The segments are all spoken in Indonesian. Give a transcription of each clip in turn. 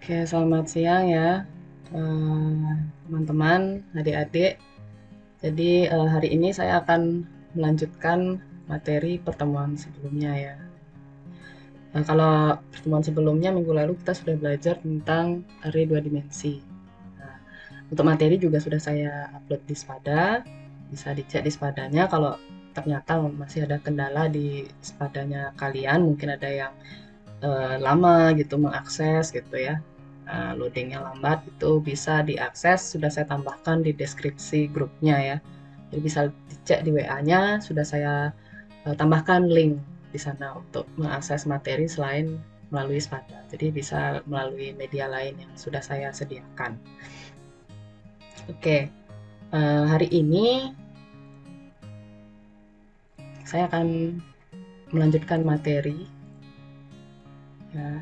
Oke, selamat siang ya, teman-teman, adik-adik. Jadi hari ini saya akan melanjutkan materi pertemuan sebelumnya ya. Kalau pertemuan sebelumnya minggu lalu kita sudah belajar tentang array dua dimensi. Nah, untuk materi juga sudah saya upload di Spada, bisa dicek di Spadanya. Kalau ternyata masih ada kendala di Spadanya kalian, mungkin ada yang lama gitu mengakses gitu ya, loadingnya lambat, itu bisa diakses, sudah saya tambahkan di deskripsi grupnya ya, jadi bisa dicek di WA-nya, sudah saya tambahkan link di sana untuk mengakses materi selain melalui Spada, jadi bisa melalui media lain yang sudah saya sediakan. Oke, hari ini saya akan melanjutkan materi ya.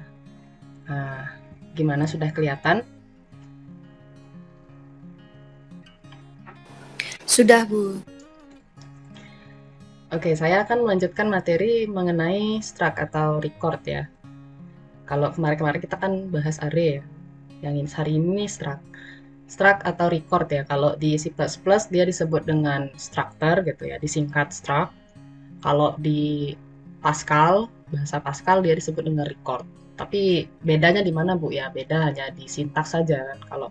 Nah, gimana, sudah kelihatan? Sudah, Bu. Oke, saya akan melanjutkan materi mengenai struct atau record ya. Kalau kemarin-kemarin kita kan bahas array ya. Yang hari ini struct. Struct atau record ya. Kalau di C++ dia disebut dengan structure gitu ya, disingkat struct. Kalau di Pascal, bahasa Pascal dia disebut dengan record. Tapi bedanya di mana, Bu ya? Beda hanya di sintaks saja kan. Kalau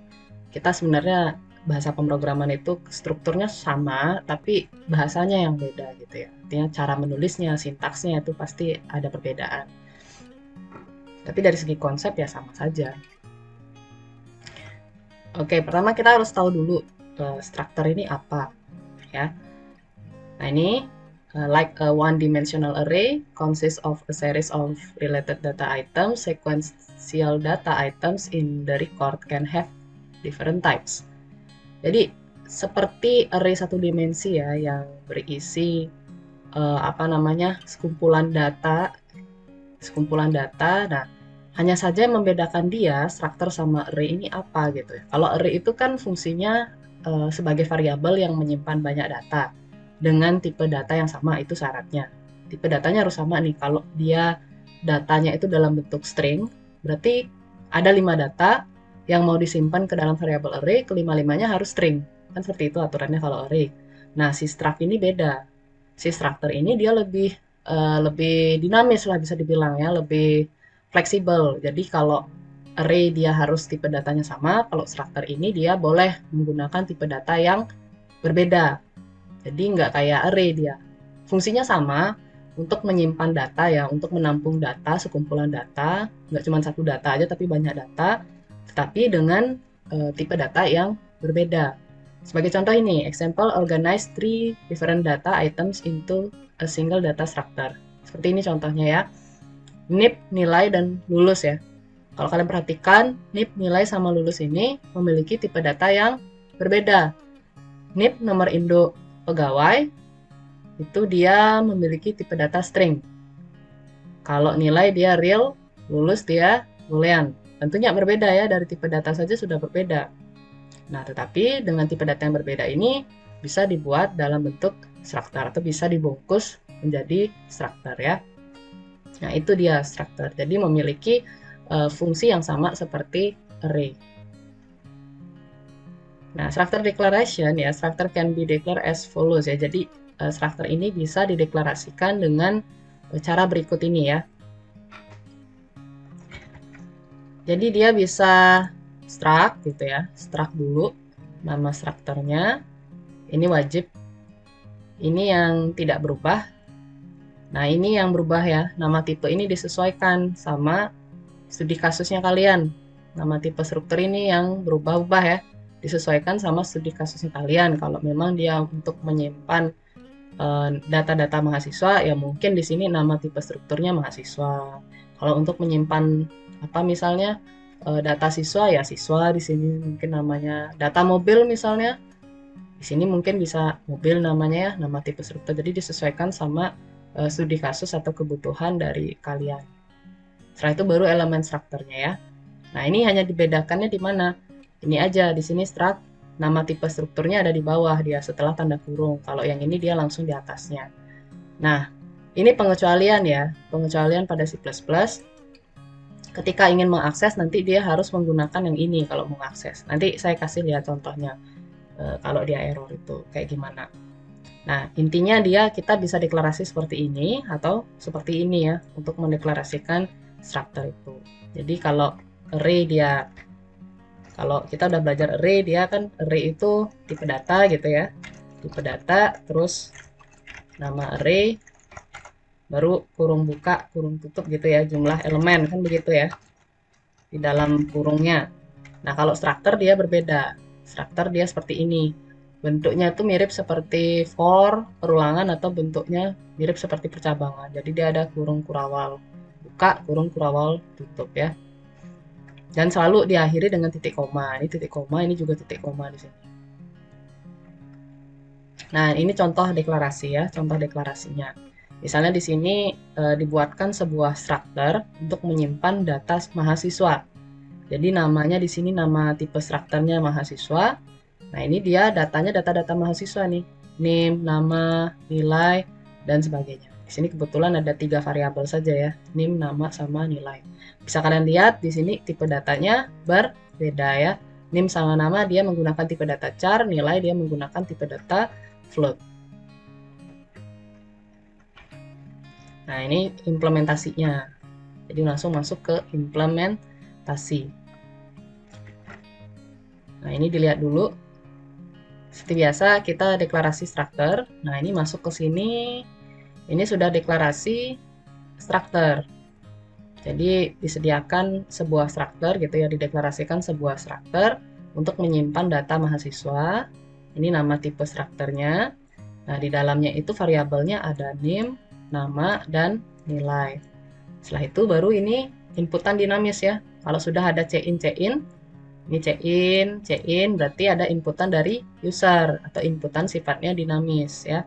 kita sebenarnya bahasa pemrograman itu strukturnya sama, tapi bahasanya yang beda gitu ya. Artinya cara menulisnya, sintaksnya itu pasti ada perbedaan. Tapi dari segi konsep ya sama saja. Oke, pertama kita harus tahu dulu structure ini apa ya. Nah, ini like a one-dimensional array consists of a series of related data items. Sequential data items in the record can have different types. Jadi seperti array satu dimensi ya yang berisi sekumpulan data. Nah, hanya saja yang membedakan dia structure sama array ini apa gitu ya. Kalau array itu kan fungsinya sebagai variabel yang menyimpan banyak data dengan tipe data yang sama, itu syaratnya. Tipe datanya harus sama nih. Kalau dia datanya itu dalam bentuk string, berarti ada 5 data yang mau disimpan ke dalam variabel array, kelima-limanya harus string. Kan seperti itu aturannya kalau array. Nah, si struct ini beda. Si structure ini dia lebih dinamis lah bisa dibilang ya, lebih fleksibel. Jadi kalau array dia harus tipe datanya sama, kalau structure ini dia boleh menggunakan tipe data yang berbeda. Jadi nggak kayak array dia. Fungsinya sama untuk menyimpan data ya, untuk menampung data, sekumpulan data, nggak cuma satu data aja tapi banyak data, tetapi dengan tipe data yang berbeda. Sebagai contoh ini, example organize three different data items into a single data structure. Seperti ini contohnya ya. NIP, nilai, dan lulus ya. Kalau kalian perhatikan, NIP, nilai, sama lulus ini memiliki tipe data yang berbeda. NIP, nomor induk pegawai, itu dia memiliki tipe data string. Kalau nilai dia real, lulus dia boolean. Tentunya berbeda ya, dari tipe data saja sudah berbeda. Nah, tetapi dengan tipe data yang berbeda ini bisa dibuat dalam bentuk structure atau bisa dibungkus menjadi structure ya. Nah, itu dia structure. Jadi memiliki fungsi yang sama seperti array. Nah, structure declaration ya, structure can be declared as follows ya. Jadi structure ini bisa dideklarasikan dengan cara berikut ini ya. Jadi dia bisa struct gitu ya, struct dulu nama strukturnya. Ini wajib. Ini yang tidak berubah. Nah, ini yang berubah ya. Nama tipe ini disesuaikan sama studi kasusnya kalian. Nama tipe struktur ini yang berubah-ubah ya. Disesuaikan sama studi kasusnya kalian. Kalau memang dia untuk menyimpan data-data mahasiswa, ya mungkin di sini nama tipe strukturnya mahasiswa. Kalau untuk menyimpan misalnya data siswa, ya siswa, di sini mungkin namanya data mobil misalnya. Di sini mungkin bisa mobil namanya ya, nama tipe struktur. Jadi disesuaikan sama studi kasus atau kebutuhan dari kalian. Setelah itu baru elemen strukturnya ya. Nah, ini hanya dibedakannya di mana? Ini aja, di sini struct, nama tipe strukturnya ada di bawah dia setelah tanda kurung. Kalau yang ini dia langsung di atasnya. Nah, ini pengecualian ya, pengecualian pada C++. Ketika ingin mengakses, nanti dia harus menggunakan yang ini kalau mau mengakses. Nanti saya kasih lihat contohnya kalau dia error itu kayak gimana. Nah, intinya kita bisa deklarasi seperti ini atau seperti ini ya untuk mendeklarasikan structure itu. Jadi kalau kita udah belajar array, dia kan array itu tipe data gitu ya. Tipe data, terus nama array, baru kurung buka, kurung tutup gitu ya, jumlah elemen kan begitu ya di dalam kurungnya. Nah, kalau structure dia berbeda. Structure dia seperti ini. Bentuknya itu mirip seperti for, perulangan, atau bentuknya mirip seperti percabangan. Jadi dia ada kurung kurawal buka, kurung kurawal tutup ya. Dan selalu diakhiri dengan titik koma. Ini titik koma, ini juga titik koma di sini. Nah, ini contoh deklarasi ya, contoh deklarasinya. Misalnya di sini dibuatkan sebuah structure untuk menyimpan data mahasiswa. Jadi namanya di sini nama tipe strukturnya mahasiswa. Nah, ini dia datanya data-data mahasiswa nih. Name, nama, nilai, dan sebagainya. Di sini kebetulan ada 3 variabel saja ya. Name, nama, sama nilai. Bisa kalian lihat di sini tipe datanya berbeda ya. Name sama nama dia menggunakan tipe data char, nilai dia menggunakan tipe data float. Nah, ini implementasinya. Jadi langsung masuk ke implementasi. Nah, ini dilihat dulu. Seperti biasa, kita deklarasi structure. Nah, ini masuk ke sini. Ini sudah deklarasi structure. Jadi, disediakan sebuah structure gitu ya, dideklarasikan sebuah structure untuk menyimpan data mahasiswa. Ini nama tipe strukturnya. Nah, di dalamnya itu variabelnya ada name, nama, dan nilai. Setelah itu baru ini inputan dinamis ya. Kalau sudah ada check-in, ini check-in berarti ada inputan dari user atau inputan sifatnya dinamis ya.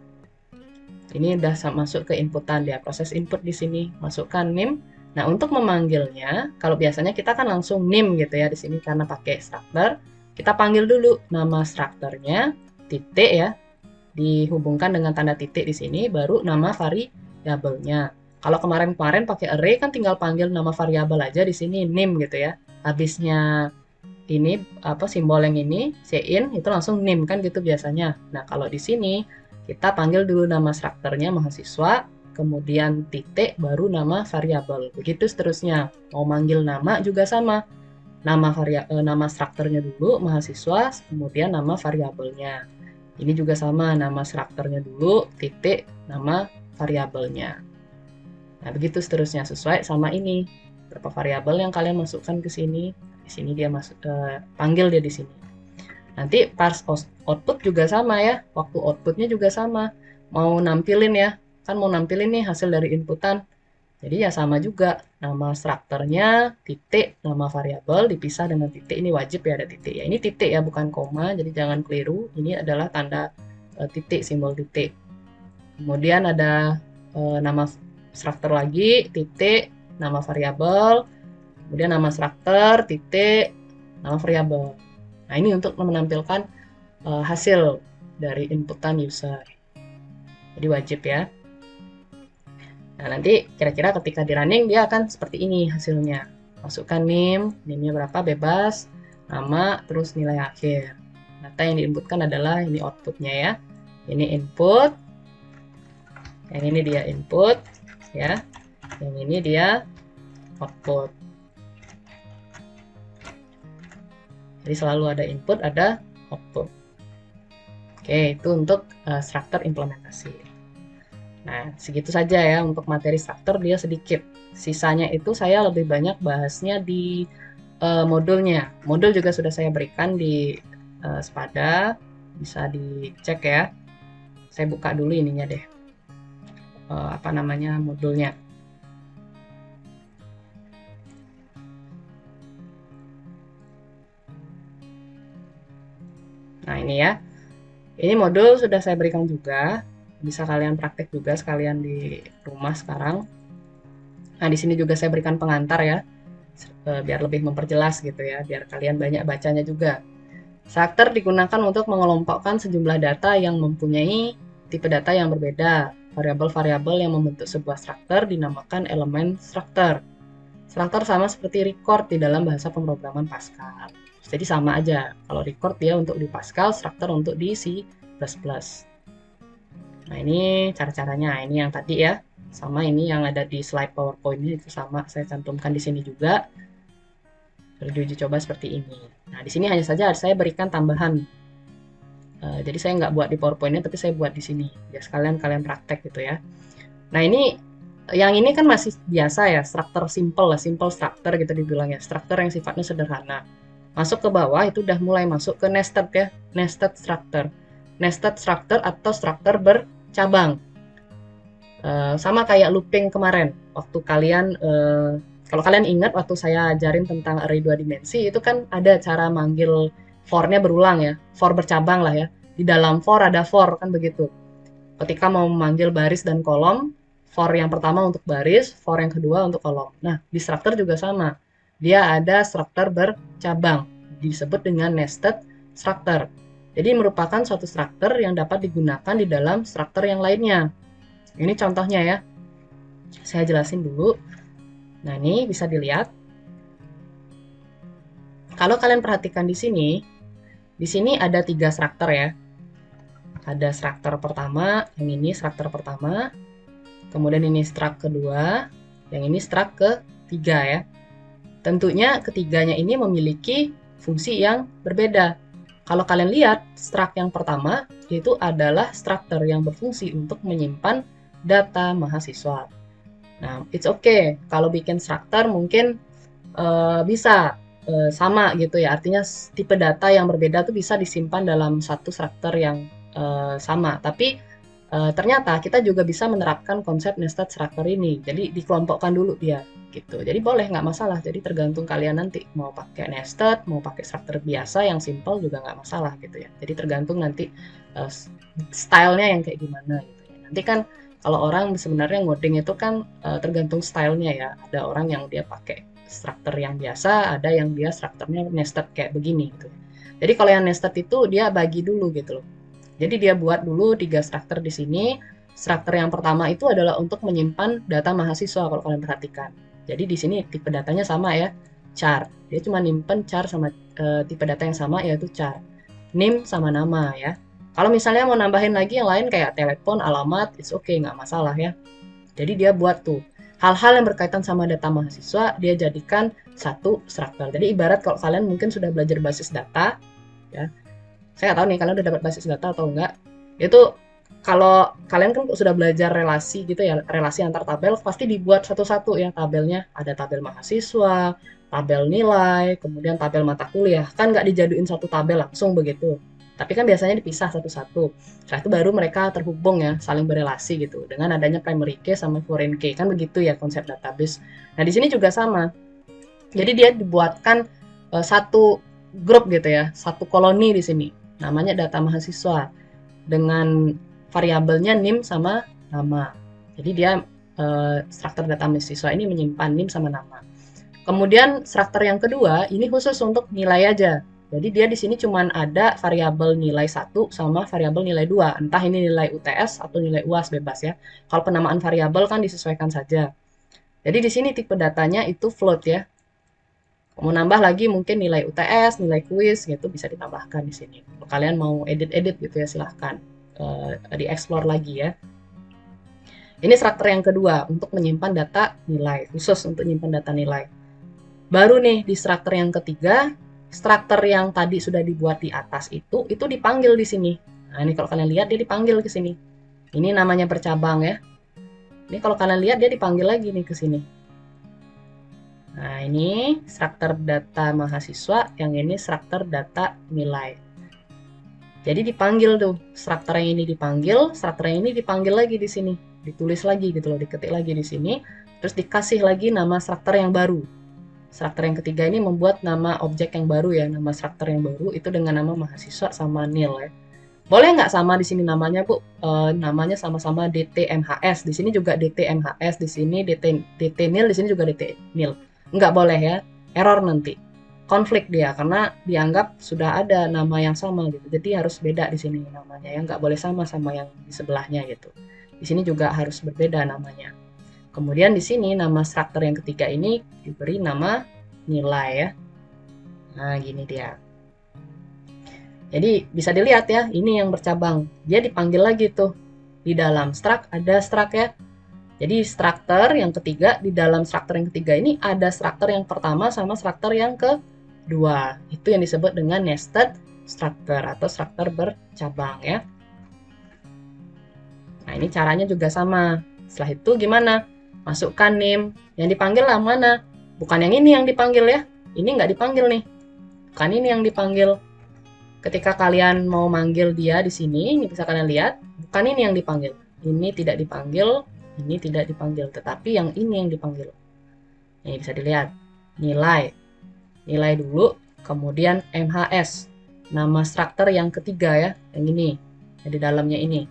Ini udah masuk ke inputan dia, proses input di sini, masukkan name. Nah, untuk memanggilnya, kalau biasanya kita kan langsung name gitu ya di sini karena pakai structure, kita panggil dulu nama strukturnya, titik ya, dihubungkan dengan tanda titik di sini, baru nama variabelnya. Kalau kemarin-kemarin pakai array kan tinggal panggil nama variabel aja di sini name gitu ya. Habisnya ini simbol yang ini cin itu langsung name kan gitu biasanya. Nah, kalau di sini kita panggil dulu nama strukturnya mahasiswa, kemudian titik baru nama variabel. Begitu seterusnya. Mau manggil nama juga sama. Nama strukturnya dulu mahasiswa, kemudian nama variabelnya. Ini juga sama, nama strukturnya dulu, titik, nama variabelnya. Nah, begitu seterusnya sesuai sama ini. Berapa variabel yang kalian masukkan ke sini. Di sini dia panggil dia di sini. Nanti pas output juga sama ya. Waktu outputnya juga sama. Mau nampilin ya. Kan mau nampilin nih hasil dari inputan. Jadi ya sama juga. Nama strukturnya, titik, nama variabel dipisah dengan titik. Ini wajib ya ada titik ya. Ini titik ya bukan koma. Jadi jangan keliru. Ini adalah tanda titik, simbol titik. Kemudian ada nama struktur lagi, titik, nama variabel, kemudian nama struktur, titik, nama variabel. Nah, ini untuk menampilkan hasil dari inputan user. Jadi wajib ya. Nah, nanti kira-kira ketika di running dia akan seperti ini hasilnya. Masukkan name-nya berapa bebas, nama, terus nilai akhir. Data yang diinputkan adalah ini outputnya ya. Ini input, yang ini dia input ya, yang ini dia output. Jadi selalu ada input, ada output. Oke, itu untuk struktur implementasi. Nah, segitu saja ya untuk materi struktur, dia sedikit. Sisanya itu saya lebih banyak bahasnya di modulnya. Modul juga sudah saya berikan di Spada, bisa dicek ya. Saya buka dulu ininya deh. Modulnya. Nah, ini ya. Ini modul sudah saya berikan juga. Bisa kalian praktek juga sekalian di rumah sekarang. Nah, di sini juga saya berikan pengantar ya. Biar lebih memperjelas gitu ya, biar kalian banyak bacanya juga. Struktur digunakan untuk mengelompokkan sejumlah data yang mempunyai tipe data yang berbeda. Variabel-variabel yang membentuk sebuah struktur dinamakan elemen struktur. Struktur sama seperti record di dalam bahasa pemrograman Pascal. Jadi sama aja. Kalau record dia untuk di Pascal, struktur untuk di C++. Nah, ini cara-caranya. Ini yang tadi ya. Sama ini yang ada di slide PowerPoint ini itu sama. Saya cantumkan di sini juga. Diuji coba seperti ini. Nah, di sini hanya saja saya berikan tambahan. Jadi saya nggak buat di PowerPoint-nya, tapi saya buat di sini. Ya sekalian kalian praktek gitu ya. Nah, yang ini kan masih biasa ya, struktur simple lah, simple structure gitu dibilangnya. Struktur yang sifatnya sederhana. Masuk ke bawah itu udah mulai masuk ke nested ya, nested structure. Nested structure atau struktur bercabang. Sama kayak looping kemarin, waktu kalian kalau kalian ingat waktu saya ajarin tentang array 2 dimensi, itu kan ada cara manggil for-nya berulang ya, for bercabang lah ya. Di dalam for ada for, kan begitu. Ketika mau memanggil baris dan kolom, for yang pertama untuk baris, for yang kedua untuk kolom. Nah, di struktur juga sama. Dia ada struktur bercabang, disebut dengan nested structure. Jadi merupakan suatu struktur yang dapat digunakan di dalam struktur yang lainnya. Ini contohnya ya. Saya jelasin dulu. Nah, ini bisa dilihat. Kalau kalian perhatikan di sini ada 3 struktur ya. Ada struktur pertama, yang ini struktur pertama, kemudian ini struktur kedua, yang ini struktur ketiga ya. Tentunya ketiganya ini memiliki fungsi yang berbeda. Kalau kalian lihat, struktur yang pertama itu adalah struktur yang berfungsi untuk menyimpan data mahasiswa. Nah, it's okay. Kalau bikin struktur mungkin bisa sama gitu ya. Artinya tipe data yang berbeda itu bisa disimpan dalam satu struktur yang sama. Tapi ternyata kita juga bisa menerapkan konsep nested structure ini. Jadi dikelompokkan dulu dia gitu. Jadi boleh, nggak masalah. Jadi tergantung kalian nanti mau pakai nested, mau pakai struktur biasa yang simple juga nggak masalah gitu ya. Jadi tergantung nanti stylenya yang kayak gimana gitu ya. Nanti kan kalau orang sebenarnya ngoding itu kan tergantung stylenya ya. Ada orang yang dia pakai struktur yang biasa, ada yang dia strukturnya nested kayak begini gitu. Jadi kalau yang nested itu dia bagi dulu gitu loh. Jadi dia buat dulu 3 struktur di sini. Struktur yang pertama itu adalah untuk menyimpan data mahasiswa kalau kalian perhatikan. Jadi di sini tipe datanya sama ya, char. Dia cuma nyimpen char sama tipe data yang sama yaitu char. NIM sama nama ya. Kalau misalnya mau nambahin lagi yang lain kayak telepon, alamat, it's okay, nggak masalah ya. Jadi dia buat tuh hal-hal yang berkaitan sama data mahasiswa, dia jadikan satu struktur. Jadi ibarat kalau kalian mungkin sudah belajar basis data, ya. Saya nggak tahu nih kalian udah dapat basis data atau enggak. Itu kalau kalian kan sudah belajar relasi gitu ya, relasi antar tabel, pasti dibuat satu-satu ya tabelnya. Ada tabel mahasiswa, tabel nilai, kemudian tabel mata kuliah. Kan nggak dijaduin satu tabel langsung begitu. Tapi kan biasanya dipisah satu-satu. Setelah itu baru mereka terhubung ya, saling berelasi gitu. Dengan adanya primary key sama foreign key. Kan begitu ya konsep database. Nah, di sini juga sama. Jadi dia dibuatkan satu grup gitu ya, satu koloni di sini. Namanya data mahasiswa. Dengan variabelnya NIM sama nama. Jadi dia struktur data mahasiswa ini menyimpan NIM sama nama. Kemudian struktur yang kedua, ini khusus untuk nilai aja. Jadi dia di sini cuma ada variabel nilai 1 sama variabel nilai 2. Entah ini nilai UTS atau nilai UAS bebas ya. Kalau penamaan variabel kan disesuaikan saja. Jadi di sini tipe datanya itu float ya. Mau nambah lagi mungkin nilai UTS, nilai kuis gitu bisa ditambahkan di sini. Kalau kalian mau edit-edit gitu ya silahkan di-explore lagi ya. Ini struktur yang kedua untuk menyimpan data nilai, khusus untuk menyimpan data nilai. Baru nih di struktur yang ketiga, struktur yang tadi sudah dibuat di atas itu dipanggil di sini. Nah, ini kalau kalian lihat dia dipanggil ke sini. Ini namanya bercabang ya. Ini kalau kalian lihat dia dipanggil lagi nih ke sini. Nah, ini struktur data mahasiswa, yang ini struktur data nilai. Jadi dipanggil tuh, struktur yang ini dipanggil, struktur yang ini dipanggil lagi di sini. Ditulis lagi gitu loh, diketik lagi di sini, terus dikasih lagi nama struktur yang baru. Struktur yang ketiga ini membuat nama objek yang baru ya, nama struktur yang baru itu dengan nama mahasiswa sama nil ya. Boleh nggak sama di sini namanya Bu? Namanya sama-sama DTMHS. Di sini juga DTMHS, di sini DT nil, di sini juga DT nil. Nggak boleh ya, error nanti. Konflik dia karena dianggap sudah ada nama yang sama gitu. Jadi harus beda di sini namanya ya, nggak boleh sama yang di sebelahnya gitu. Di sini juga harus berbeda namanya. Kemudian di sini nama struktur yang ketiga ini diberi nama nilai ya. Nah, gini dia. Jadi bisa dilihat ya, ini yang bercabang. Dia dipanggil lagi tuh. Di dalam struct ada struct ya. Jadi struktur yang ketiga, di dalam struktur yang ketiga ini ada struktur yang pertama sama struktur yang kedua. Itu yang disebut dengan nested structure atau struktur bercabang ya. Nah, ini caranya juga sama. Setelah itu gimana? Masukkan name. Yang dipanggil lah mana? Bukan yang ini yang dipanggil ya. Ini nggak dipanggil nih. Bukan ini yang dipanggil. Ketika kalian mau manggil dia di sini, ini bisa kalian lihat, bukan ini yang dipanggil. Ini tidak dipanggil, ini tidak dipanggil, tetapi yang ini yang dipanggil. Ini bisa dilihat. Nilai. Nilai dulu, kemudian MHS. Nama struktur yang ketiga ya, yang ini. Yang di dalamnya ini.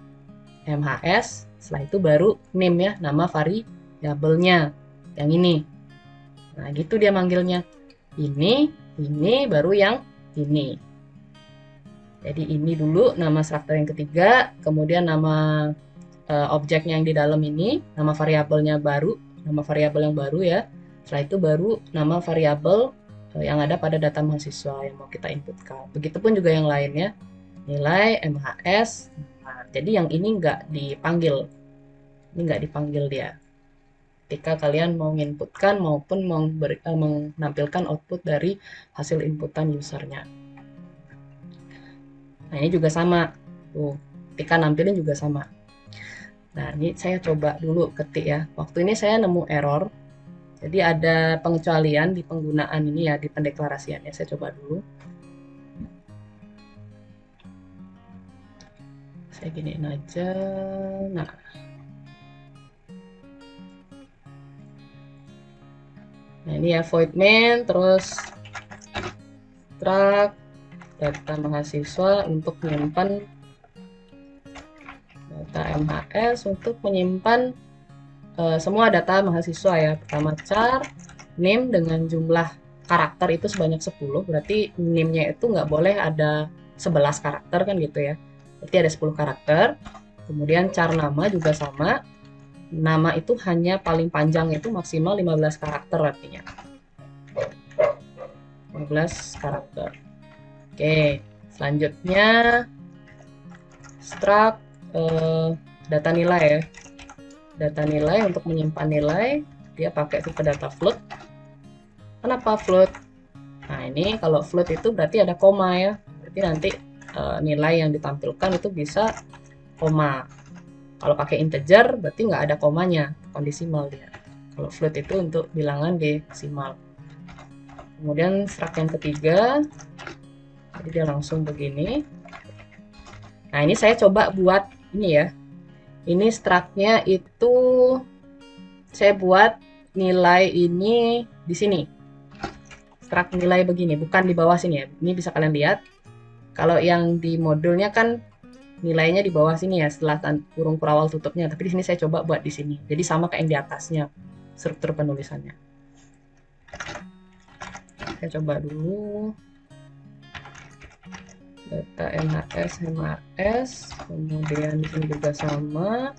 MHS, setelah itu baru name ya, nama variabelnya. Yang ini. Nah, gitu dia manggilnya. Ini, baru yang ini. Jadi ini dulu nama struktur yang ketiga, kemudian nama objeknya yang di dalam ini, nama variabelnya baru, nama variabel yang baru ya. Setelah itu baru nama variabel yang ada pada data mahasiswa yang mau kita inputkan. Begitupun juga yang lainnya, nilai, MHS. Nah, jadi yang ini nggak dipanggil, ini nggak dipanggil dia. Ketika kalian mau inputkan maupun menampilkan output dari hasil inputan usernya. Nah, ini juga sama. Tuh, ketika nampilin juga sama. Nah, ini saya coba dulu ketik ya. Waktu ini saya nemu error. Jadi ada pengecualian di penggunaan ini ya, di pendeklarasiannya. Saya coba dulu. Saya giniin aja. Nah. Nah, ini ya void main, terus struct data mahasiswa untuk menyimpan data MHS untuk menyimpan semua data mahasiswa ya. Pertama char, name dengan jumlah karakter itu sebanyak 10, berarti name-nya itu nggak boleh ada 11 karakter kan gitu ya. Berarti ada 10 karakter. Kemudian char nama juga sama. Nama itu hanya paling panjang itu maksimal 15 karakter artinya. 15 karakter. Oke, selanjutnya struct data nilai ya. Data nilai untuk menyimpan nilai, dia pakai tipe data float. Kenapa float? Nah, ini kalau float itu berarti ada koma ya. Berarti nanti nilai yang ditampilkan itu bisa koma. Kalau pakai integer berarti nggak ada komanya, kondisimal dia. Kalau float itu untuk bilangan desimal. Kemudian struct yang ketiga, jadi dia langsung begini. Nah, ini saya coba buat ini ya. Ini struct-nya itu saya buat nilai ini di sini. Struct nilai begini, bukan di bawah sini ya. Ini bisa kalian lihat. Kalau yang di modulnya kan nilainya di bawah sini ya, setelah kurung kurawal tutupnya. Tapi di sini saya coba buat di sini. Jadi sama kayak yang di atasnya struktur penulisannya. Saya coba dulu. Data MHS, kemudian di sini juga sama.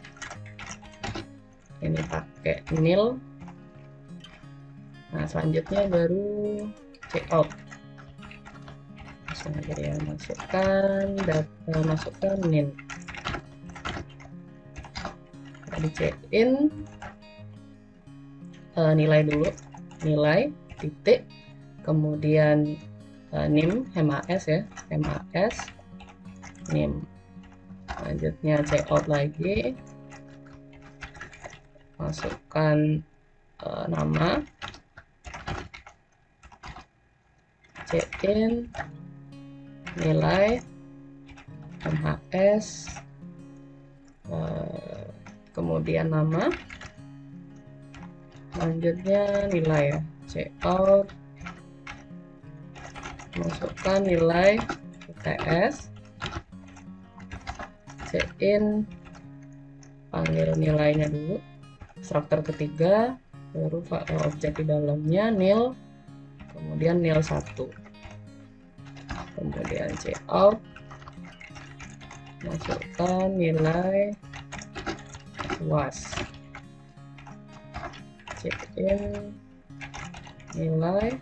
Ini pakai nil. Nah, selanjutnya baru checkout. Langsung aja ya, masukkan data, masukkan nil. Di check in nilai dulu, nilai titik, kemudian name MHS ya, MHS name. Selanjutnya checkout lagi, masukkan nama, check in nilai MHS, kemudian nama, selanjutnya nilai ya, checkout, masukkan nilai UTS, check in, panggil nilainya dulu, struktur ketiga, baru objek di dalamnya nil, kemudian nil 1, kemudian checkout, masukkan nilai UAS. cin nilai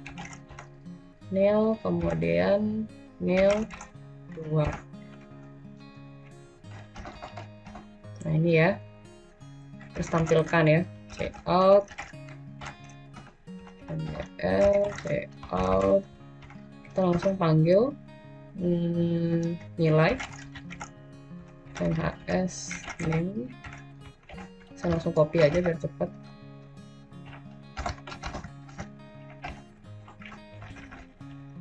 nil, kemudian nil 2. Nah ini ya, terus tampilkan ya, cout cout, kita langsung panggil nilai nhs name. Saya langsung copy aja biar cepat.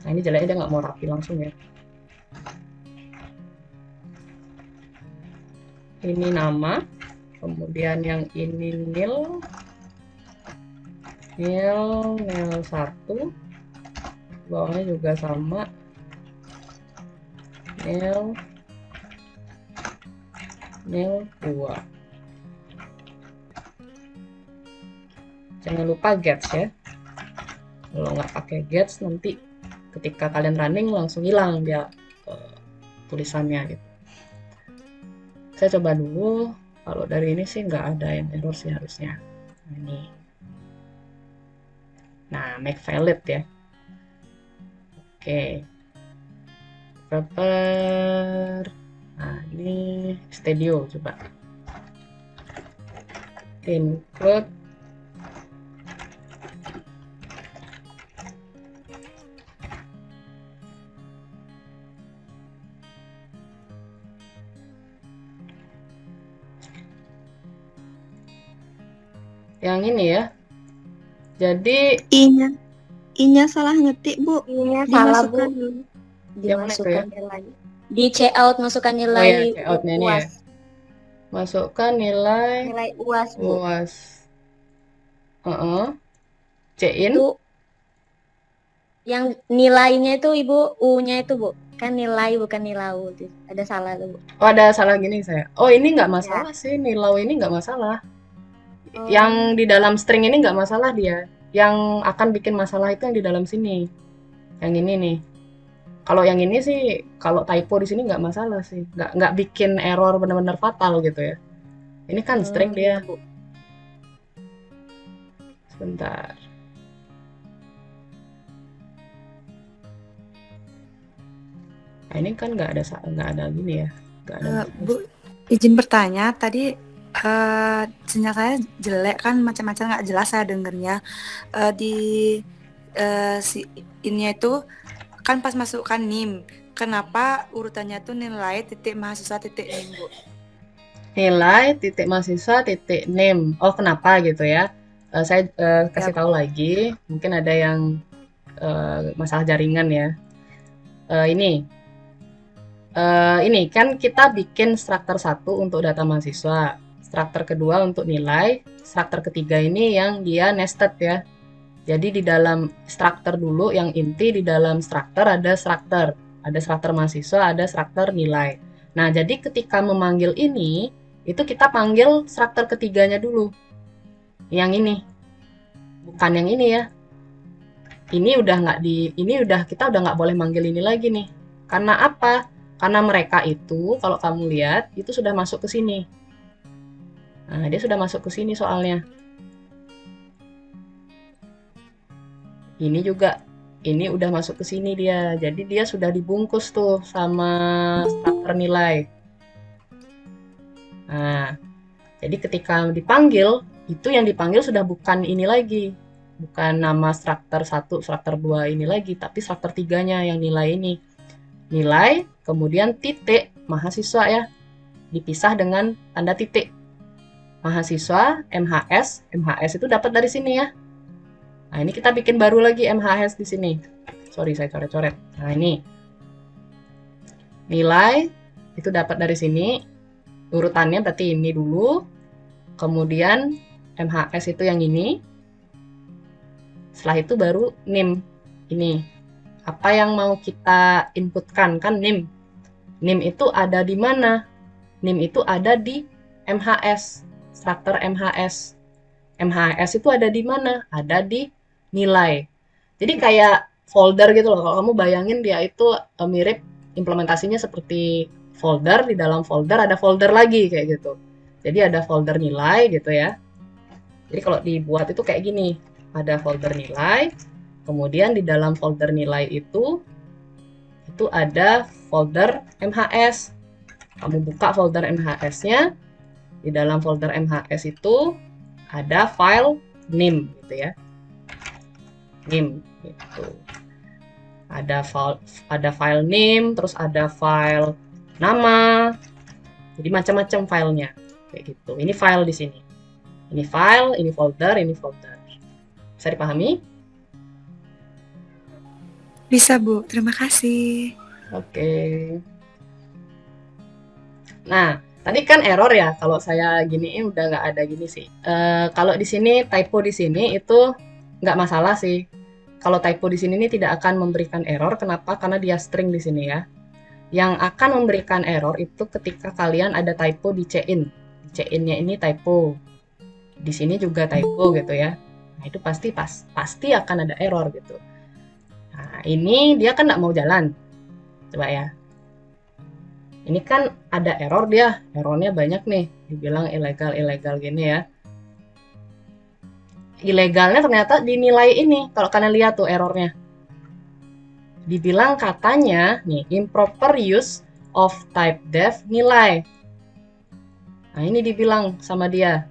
Nah ini jeleknya dia nggak mau rapi langsung ya. Ini nama, kemudian yang ini nil 1, bawahnya juga sama nil 2. Jangan lupa gets ya, kalau nggak pakai gets nanti ketika kalian running langsung hilang dia tulisannya gitu. Saya coba dulu, kalau dari ini sih nggak ada yang error sih harusnya. Nah, ini, nah make valid ya. Oke, developer. Nah ini studio, coba include yang ini ya. Jadi I-nya salah ngetik, Bu. I-nya salah, Bu. Dimasukkan nilai. Di cout masukkan nilai. Oh ya, coutnya ini ya. Masukkan nilai UAS, Bu. UAS. C-in. Itu yang nilainya itu Ibu, U-nya itu, Bu. Kan nilai bukan nilau. Ada salah tuh, Bu. Oh, ada salah gini saya. Oh, ini nggak masalah ya. Sih, nilau ini nggak masalah. Yang di dalam string ini nggak masalah dia. Yang akan bikin masalah itu yang di dalam sini. Yang ini nih. Kalau yang ini sih, kalau typo di sini nggak masalah sih. Nggak bikin error benar-benar fatal gitu ya. Ini kan string dia. Bu. Sebentar. Nah, ini kan nggak ada gini ya. Nggak ada. Bu, izin bertanya tadi. Sinyal saya jelek kan, macam-macam nggak jelas saya dengernya. Si ini itu kan pas masukkan NIM, kenapa urutannya tuh nilai titik mahasiswa titik NIM, Bu? Nilai titik mahasiswa titik NIM. Oh, kenapa gitu ya? Saya kasih tahu lagi. Mungkin ada yang masalah jaringan ya. Ini kan kita bikin struktur 1 untuk data mahasiswa. Struktur kedua untuk nilai, struktur ketiga ini yang dia nested ya. Jadi di dalam struktur dulu yang inti, di dalam struktur ada struktur mahasiswa, ada struktur nilai. Nah, jadi ketika memanggil ini, itu kita panggil struktur ketiganya dulu. Yang ini. Bukan yang ini ya. Kita udah nggak boleh manggil ini lagi nih. Karena apa? Karena mereka itu kalau kamu lihat itu sudah masuk ke sini. Nah, dia sudah masuk ke sini soalnya. Ini juga, ini udah masuk ke sini dia. Jadi dia sudah dibungkus tuh sama struktur nilai. Nah, jadi ketika dipanggil, itu yang dipanggil sudah bukan ini lagi. Bukan nama struktur 1, struktur 2 ini lagi, tapi struktur 3-nya yang nilai ini. Nilai, kemudian titik, mahasiswa ya. Dipisah dengan tanda titik. Mahasiswa, MHS itu dapat dari sini ya. Nah, ini kita bikin baru lagi MHS di sini. Sorry, saya coret-coret. Nah, ini. Nilai, itu dapat dari sini. Urutannya berarti ini dulu. Kemudian MHS itu yang ini. Setelah itu baru NIM. Ini. Apa yang mau kita inputkan? Kan NIM. NIM itu ada di mana? NIM itu ada di MHS. Struktur MHS. MHS itu ada di mana? Ada di nilai. Jadi kayak folder gitu loh. Kalau kamu bayangin dia itu mirip implementasinya seperti folder, di dalam folder ada folder lagi kayak gitu. Jadi ada folder nilai gitu ya. Jadi kalau dibuat itu kayak gini, ada folder nilai, kemudian di dalam folder nilai itu ada folder MHS. Kamu buka folder MHS-nya, di dalam folder MHS itu ada file name gitu ya. Name gitu. Ada file name, terus ada file nama. Jadi macam-macam filenya kayak gitu. Ini file di sini. Ini file, ini folder, ini folder. Bisa dipahami? Bisa, Bu. Terima kasih. Oke. Nah, tadi kan error ya. Kalau saya giniin udah nggak ada gini sih. Kalau di sini typo di sini itu nggak masalah sih. Kalau typo di sini ini tidak akan memberikan error. Kenapa? Karena dia string di sini ya. Yang akan memberikan error itu ketika kalian ada typo di cin. Di cin-nya ini typo. Di sini juga typo gitu ya. Nah, itu pasti akan ada error gitu. Nah, ini dia kan nggak mau jalan. Coba ya. Ini kan ada error dia. Errornya banyak nih. Dibilang ilegal gini ya. Ilegalnya ternyata dinilai ini. Kalau kalian lihat tuh errornya. Dibilang katanya nih improper use of type def nilai. Nah, ini dibilang sama dia.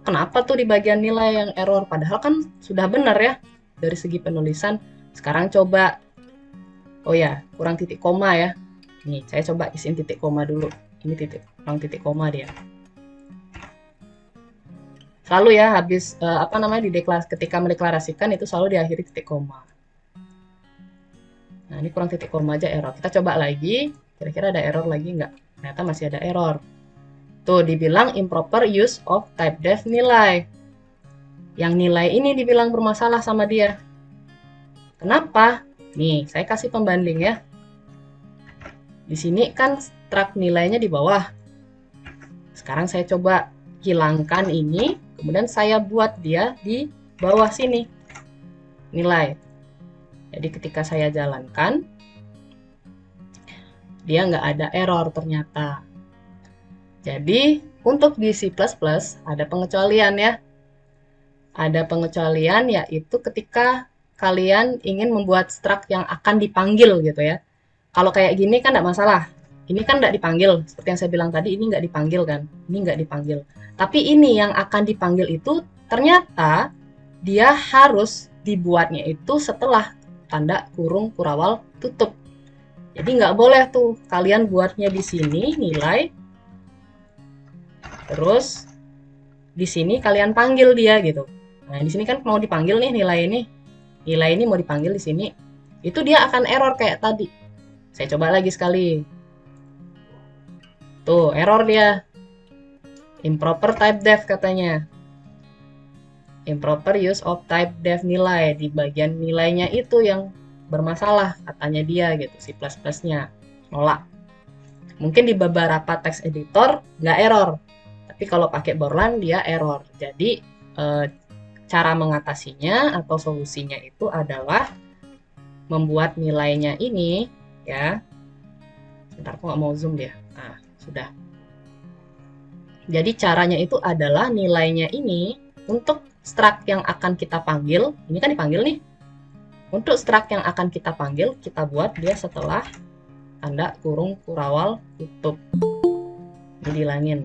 Kenapa tuh di bagian nilai yang error? Padahal kan sudah benar ya dari segi penulisan. Sekarang coba. Oh ya, kurang titik koma ya. Nih, saya coba isiin titik koma dulu. Ini kurang titik koma dia. Selalu ya habis ketika mendeklarasikan itu selalu diakhiri titik koma. Nah, ini kurang titik koma aja error. Kita coba lagi, kira-kira ada error lagi nggak? Ternyata masih ada error. Tuh, dibilang improper use of type def nilai. Yang nilai ini dibilang bermasalah sama dia. Kenapa? Nih, saya kasih pembanding ya. Di sini kan struct nilainya di bawah. Sekarang saya coba hilangkan ini, kemudian saya buat dia di bawah sini. Nilai. Jadi ketika saya jalankan, dia nggak ada error ternyata. Jadi untuk di C++ ada pengecualian ya. Ada pengecualian yaitu ketika kalian ingin membuat struct yang akan dipanggil gitu ya. Kalau kayak gini kan nggak masalah. Ini kan nggak dipanggil. Seperti yang saya bilang tadi, ini nggak dipanggil kan. Ini nggak dipanggil. Tapi ini yang akan dipanggil itu ternyata dia harus dibuatnya itu setelah tanda kurung kurawal tutup. Jadi nggak boleh tuh kalian buatnya di sini nilai. Terus di sini kalian panggil dia gitu. Nah, di sini kan mau dipanggil nih nilai ini. Nilai ini mau dipanggil di sini. Itu dia akan error kayak tadi. Saya coba lagi sekali. Tuh, error dia. Improper type def katanya. Improper use of type def nilai. Di bagian nilainya itu yang bermasalah katanya dia gitu. C++-nya. Nolak. Mungkin di beberapa text editor nggak error. Tapi kalau pakai Borland dia error. Jadi cara mengatasinya atau solusinya itu adalah membuat nilainya ini ya. Sebentar, aku nggak mau zoom dia. Nah, sudah. Jadi caranya itu adalah nilainya ini untuk struct yang akan kita panggil. Ini kan dipanggil nih. Untuk struct yang akan kita panggil, kita buat dia setelah tanda kurung kurawal tutup. Ini dihilangin.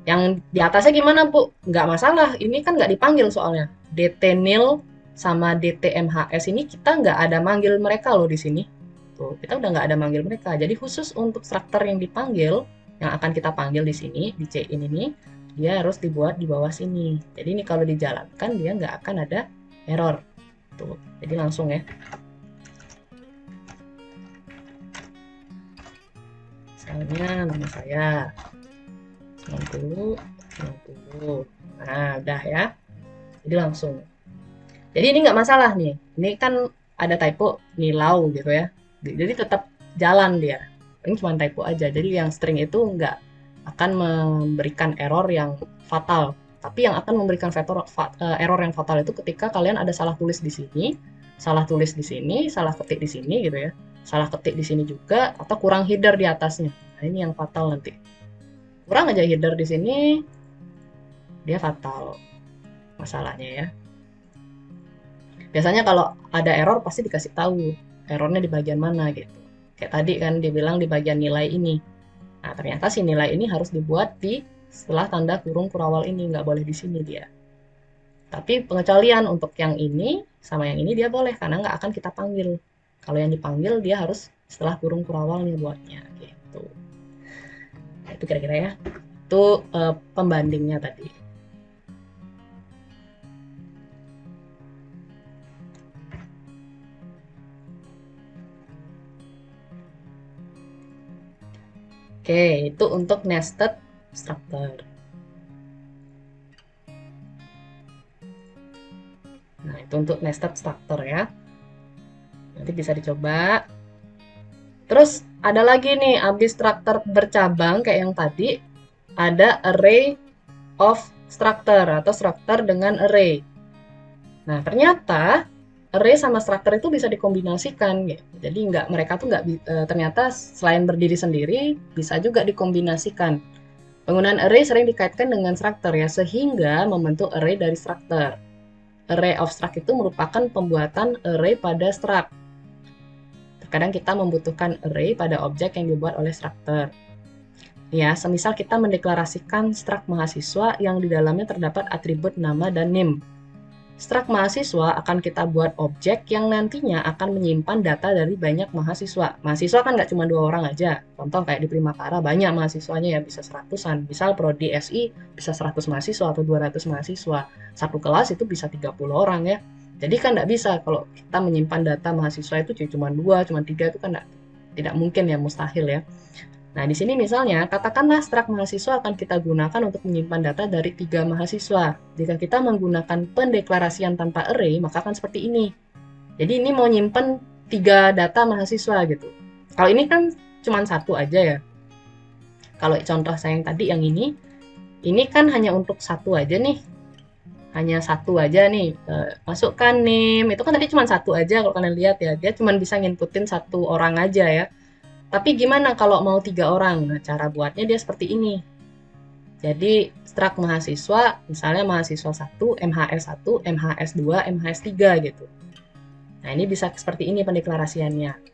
Yang di atasnya gimana, Bu? Nggak masalah. Ini kan nggak dipanggil soalnya. DT-nil sama DTMHS ini kita nggak ada manggil mereka loh di sini. Tuh, kita udah nggak ada manggil mereka. Jadi khusus untuk struktur yang dipanggil, yang akan kita panggil di sini, di cin ini, dia harus dibuat di bawah sini. Jadi ini kalau dijalankan, dia nggak akan ada error. Tuh, jadi langsung ya. Misalnya nama saya 90. Nah, udah ya. Jadi langsung. Jadi ini nggak masalah nih. Ini kan ada typo nilau gitu ya. Jadi tetap jalan dia. Ini cuma typo aja. Jadi yang string itu nggak akan memberikan error yang fatal. Tapi yang akan memberikan error yang fatal itu ketika kalian ada salah tulis di sini, salah tulis di sini, salah ketik di sini gitu ya. Salah ketik di sini juga atau kurang header di atasnya. Nah, ini yang fatal nanti. Kurang aja header di sini, dia fatal. masalahnya ya. Biasanya kalau ada error pasti dikasih tahu errornya di bagian mana gitu. Kayak tadi kan dibilang di bagian nilai ini. Nah, ternyata si nilai ini harus dibuat di setelah tanda kurung kurawal ini, nggak boleh di sini dia. Tapi pengecualian untuk yang ini sama yang ini dia boleh karena nggak akan kita panggil. Kalau yang dipanggil dia harus setelah kurung kurawalnya buatnya gitu. Nah, itu kira-kira ya. Itu pembandingnya tadi. Oke, itu untuk nested structure. Nah, itu untuk nested structure ya. Nanti bisa dicoba. Terus ada lagi nih, abis structure bercabang kayak yang tadi, ada array of structure atau structure dengan array. Nah, ternyata array sama structure itu bisa dikombinasikan gitu. Jadi mereka tuh ternyata selain berdiri sendiri bisa juga dikombinasikan. Penggunaan array sering dikaitkan dengan structure ya, sehingga membentuk array dari structure. Array of struct itu merupakan pembuatan array pada struct. Terkadang kita membutuhkan array pada objek yang dibuat oleh structure. Ya, semisal kita mendeklarasikan struct mahasiswa yang di dalamnya terdapat atribut nama dan NIM. Struct mahasiswa akan kita buat objek yang nantinya akan menyimpan data dari banyak mahasiswa. Mahasiswa kan nggak cuma 2 orang aja. Contoh kayak di Primakara banyak mahasiswanya ya, bisa 100-an. Misal Prodi SI bisa 100 mahasiswa atau 200 mahasiswa. Satu kelas itu bisa 30 orang ya. Jadi kan nggak bisa kalau kita menyimpan data mahasiswa itu cuma 2, cuma 3 itu kan tidak mungkin ya, mustahil ya. Nah, di sini misalnya, katakanlah struct mahasiswa akan kita gunakan untuk menyimpan data dari 3 mahasiswa. Jika kita menggunakan pendeklarasian tanpa array, maka akan seperti ini. Jadi ini mau nyimpen 3 data mahasiswa gitu. Kalau ini kan cuma 1 aja ya. Kalau contoh saya yang tadi, yang ini kan hanya untuk 1 aja nih. Hanya 1 aja nih. Masukkan NIM, itu kan tadi cuma 1 aja kalau kalian lihat ya. Dia cuma bisa nginputin 1 orang aja ya. Tapi gimana kalau mau 3 orang? Nah, cara buatnya dia seperti ini. Jadi, struct mahasiswa, misalnya mahasiswa 1, MHS 1, MHS 2, MHS 3 gitu. Nah, ini bisa seperti ini pendeklarasiannya.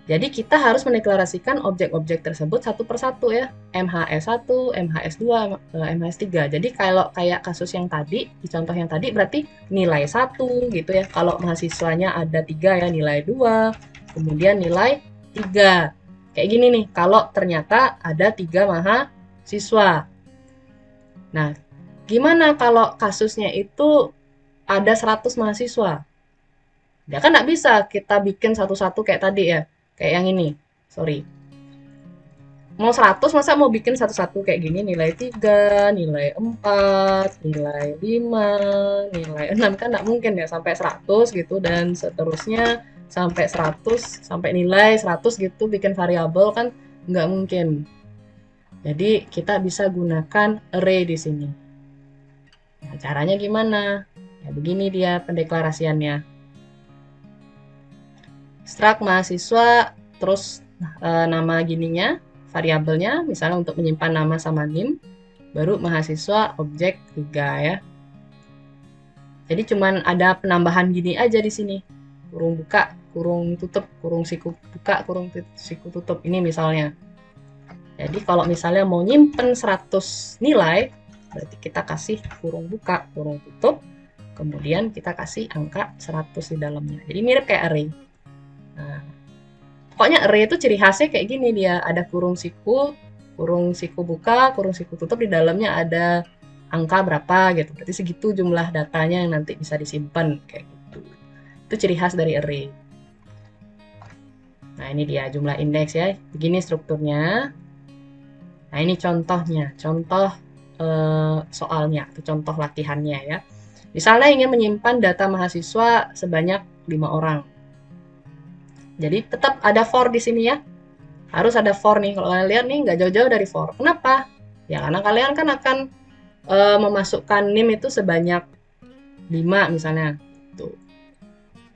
Jadi, kita harus mendeklarasikan objek-objek tersebut satu persatu ya. MHS 1, MHS 2, MHS 3. Jadi, kalau kayak kasus yang tadi, di contoh yang tadi berarti nilai 1 gitu ya. Kalau mahasiswanya ada 3 ya, nilai 2, kemudian nilai 3. Kayak gini nih, kalau ternyata ada 3 mahasiswa. Nah, gimana kalau kasusnya itu ada 100 mahasiswa? Ya kan nggak bisa kita bikin satu-satu kayak tadi ya. Kayak yang ini, sorry. Mau 100, masa mau bikin satu-satu kayak gini, nilai 3, nilai 4, nilai 5, nilai 6, kan nggak mungkin ya, sampai 100 gitu, dan seterusnya sampai 100, sampai nilai 100 gitu, bikin variabel kan nggak mungkin. Jadi kita bisa gunakan array di sini. Nah, caranya gimana? Ya begini dia pendeklarasiannya. Struct mahasiswa, terus nama gininya, variabelnya, misalnya untuk menyimpan nama sama NIM, baru mahasiswa objek 3 ya. Jadi cuman ada penambahan gini aja di sini. Kurung buka, kurung tutup, kurung siku buka, kurung siku tutup. Ini misalnya. Jadi kalau misalnya mau nyimpen 100 nilai, berarti kita kasih kurung buka, kurung tutup, kemudian kita kasih angka 100 di dalamnya. Jadi mirip kayak array. Nah, pokoknya array itu ciri khasnya kayak gini dia. Ada kurung siku buka, kurung siku tutup, di dalamnya ada angka berapa gitu. Berarti segitu jumlah datanya yang nanti bisa disimpan kayak gitu. Itu ciri khas dari array. Nah, ini dia jumlah indeks ya. Begini strukturnya. Nah, ini contohnya, contoh soalnya atau contoh latihannya ya. Misalnya ingin menyimpan data mahasiswa sebanyak 5 orang. Jadi tetap ada for di sini ya. Harus ada for nih. Kalau kalian lihat nih nggak jauh-jauh dari for. Kenapa? Ya karena kalian kan akan memasukkan NIM itu sebanyak 5 misalnya. Tuh.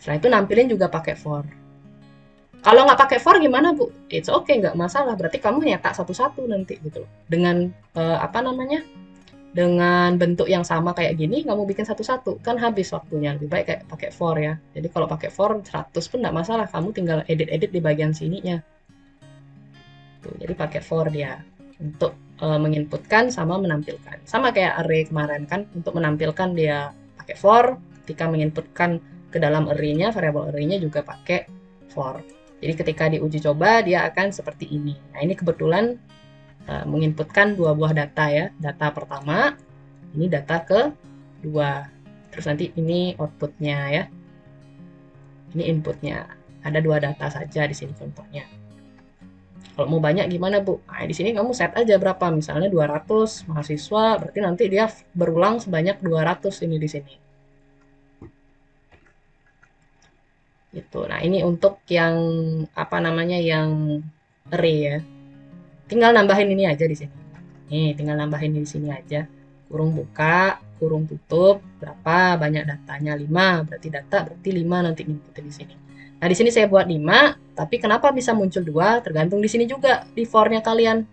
Setelah itu nampilin juga pakai for. Kalau nggak pakai for gimana Bu? It's okay, nggak masalah. Berarti kamu nyetak satu-satu nanti gitu loh. Dengan dengan bentuk yang sama kayak gini, kamu bikin satu-satu, kan habis waktunya. Lebih baik kayak pakai for ya. Jadi kalau pakai for 100 pun nggak masalah, kamu tinggal edit-edit di bagian sininya. Tuh, jadi pakai for dia untuk menginputkan sama menampilkan. Sama kayak array kemarin kan, untuk menampilkan dia pakai for, ketika menginputkan ke dalam array-nya, variabel array-nya juga pakai for. Jadi ketika diuji coba dia akan seperti ini. Nah, ini kebetulan menginputkan 2 buah data ya. Data pertama, ini data kedua. Terus nanti ini outputnya ya. Ini inputnya. Ada 2 data saja di sini contohnya. Kalau mau banyak gimana, Bu? Nah, di sini kamu set aja berapa. Misalnya 200 mahasiswa, berarti nanti dia berulang sebanyak 200 ini di sini. Gitu. Nah, ini untuk yang apa namanya, yang array ya. Tinggal nambahin ini aja di sini. Nih, tinggal nambahin di sini aja. Kurung buka, kurung tutup, berapa banyak datanya? 5. Berarti data berarti 5 nanti inputnya di sini. Nah, di sini saya buat 5, tapi kenapa bisa muncul 2? Tergantung di sini juga di for-nya kalian.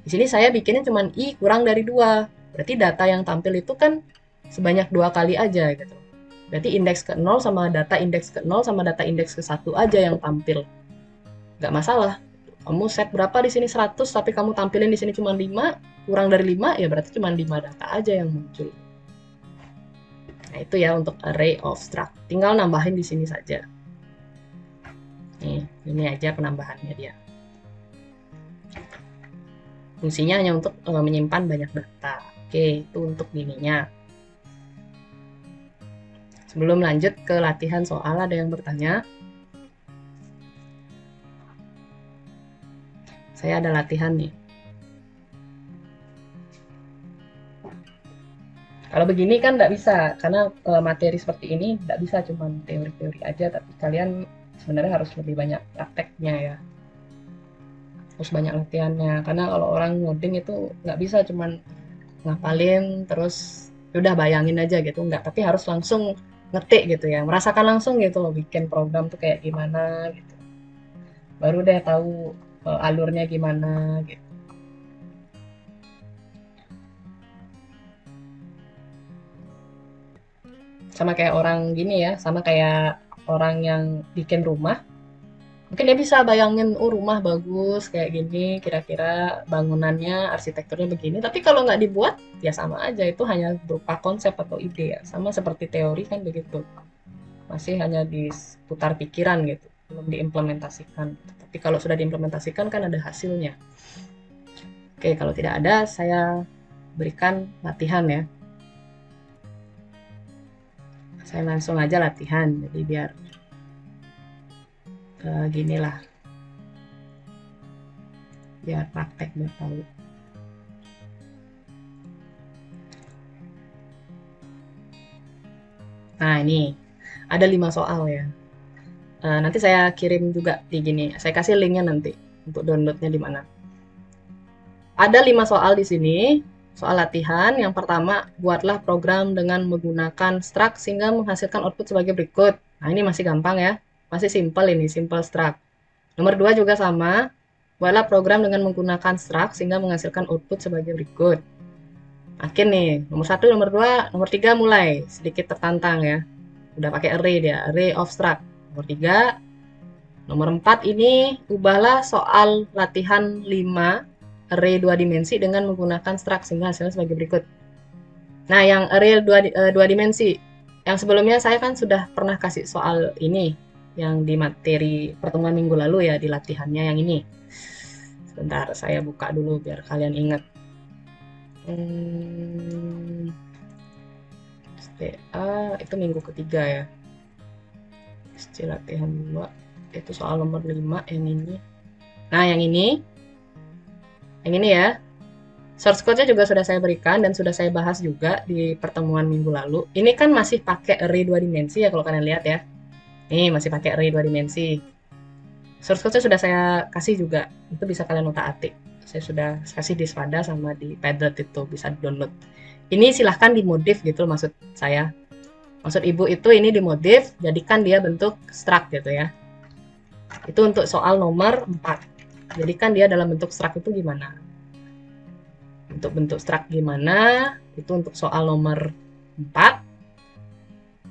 Di sini saya bikinnya cuma i kurang dari 2. Berarti data yang tampil itu kan sebanyak 2 kali aja gitu. Berarti indeks ke 0 sama data indeks ke 0 sama data indeks ke 1 aja yang tampil. Nggak masalah. Kamu set berapa di sini 100, tapi kamu tampilin di sini cuma 5, kurang dari 5, ya berarti cuma 5 data aja yang muncul. Nah, itu ya untuk array of struct. Tinggal nambahin di sini saja. Nih, ini aja penambahannya dia. Fungsinya hanya untuk menyimpan banyak data. Oke, itu untuk ininya. Sebelum lanjut ke latihan soal, ada yang bertanya? Saya ada latihan nih. Kalau begini kan nggak bisa, karena materi seperti ini nggak bisa cuma teori-teori aja, tapi kalian sebenarnya harus lebih banyak prakteknya ya. Harus banyak latihannya, karena kalau orang ngoding itu nggak bisa cuma ngapalin terus udah bayangin aja gitu, nggak. Tapi harus langsung ngetik gitu ya, merasakan langsung gitu loh bikin program tuh kayak gimana gitu. Baru deh tahu alurnya gimana gitu. Sama kayak orang gini ya, sama kayak orang yang bikin rumah. Mungkin dia bisa bayangin, oh rumah bagus kayak gini, kira-kira bangunannya, arsitekturnya begini. Tapi kalau nggak dibuat, ya sama aja. Itu hanya berupa konsep atau ide ya. Sama seperti teori kan begitu. Masih hanya diputar pikiran gitu, belum diimplementasikan. Tapi kalau sudah diimplementasikan kan ada hasilnya. Oke, kalau tidak ada, saya berikan latihan ya. Saya langsung aja latihan, jadi biar gini lah, biar praktek, biar tahu. Nah, ini ada 5 soal ya. Nanti saya kirim juga di gini, saya kasih linknya nanti untuk downloadnya di mana. Ada 5 soal di sini. Soal latihan, yang pertama, buatlah program dengan menggunakan struct sehingga menghasilkan output sebagai berikut. Nah, ini masih gampang ya. Masih simple ini, simple struct. Nomor 2 juga sama. Buatlah program dengan menggunakan struct sehingga menghasilkan output sebagai berikut. Makin nih, nomor 1, nomor 2, nomor 3 mulai. Sedikit tertantang ya. Udah pakai array dia, array of struct. Nomor 3. Nomor 4 ini, ubahlah soal latihan 5 array 2 dimensi dengan menggunakan struct sehingga hasilnya sebagai berikut. Nah, yang array 2 dimensi, yang sebelumnya saya kan sudah pernah kasih soal ini, yang di materi pertemuan minggu lalu ya, di latihannya yang ini. Sebentar, saya buka dulu biar kalian ingat. STA, itu minggu ketiga ya. SC latihan 2, itu soal nomor 5, yang ini. Nah, yang ini ya, source code-nya juga sudah saya berikan dan sudah saya bahas juga di pertemuan minggu lalu. Ini kan masih pakai array 2 dimensi ya, kalau kalian lihat ya. Nih, masih pakai array 2 dimensi. Source code-nya sudah saya kasih juga, itu bisa kalian utak-atik. Saya sudah kasih di Spada sama di Padlet, itu bisa download. Ini silahkan dimodif gitu maksud saya. Maksud ibu itu ini dimodif, jadikan dia bentuk struct gitu ya. Itu untuk soal nomor 4. Jadikan dia dalam bentuk struct itu gimana? Untuk bentuk struct gimana, itu untuk soal nomor 4.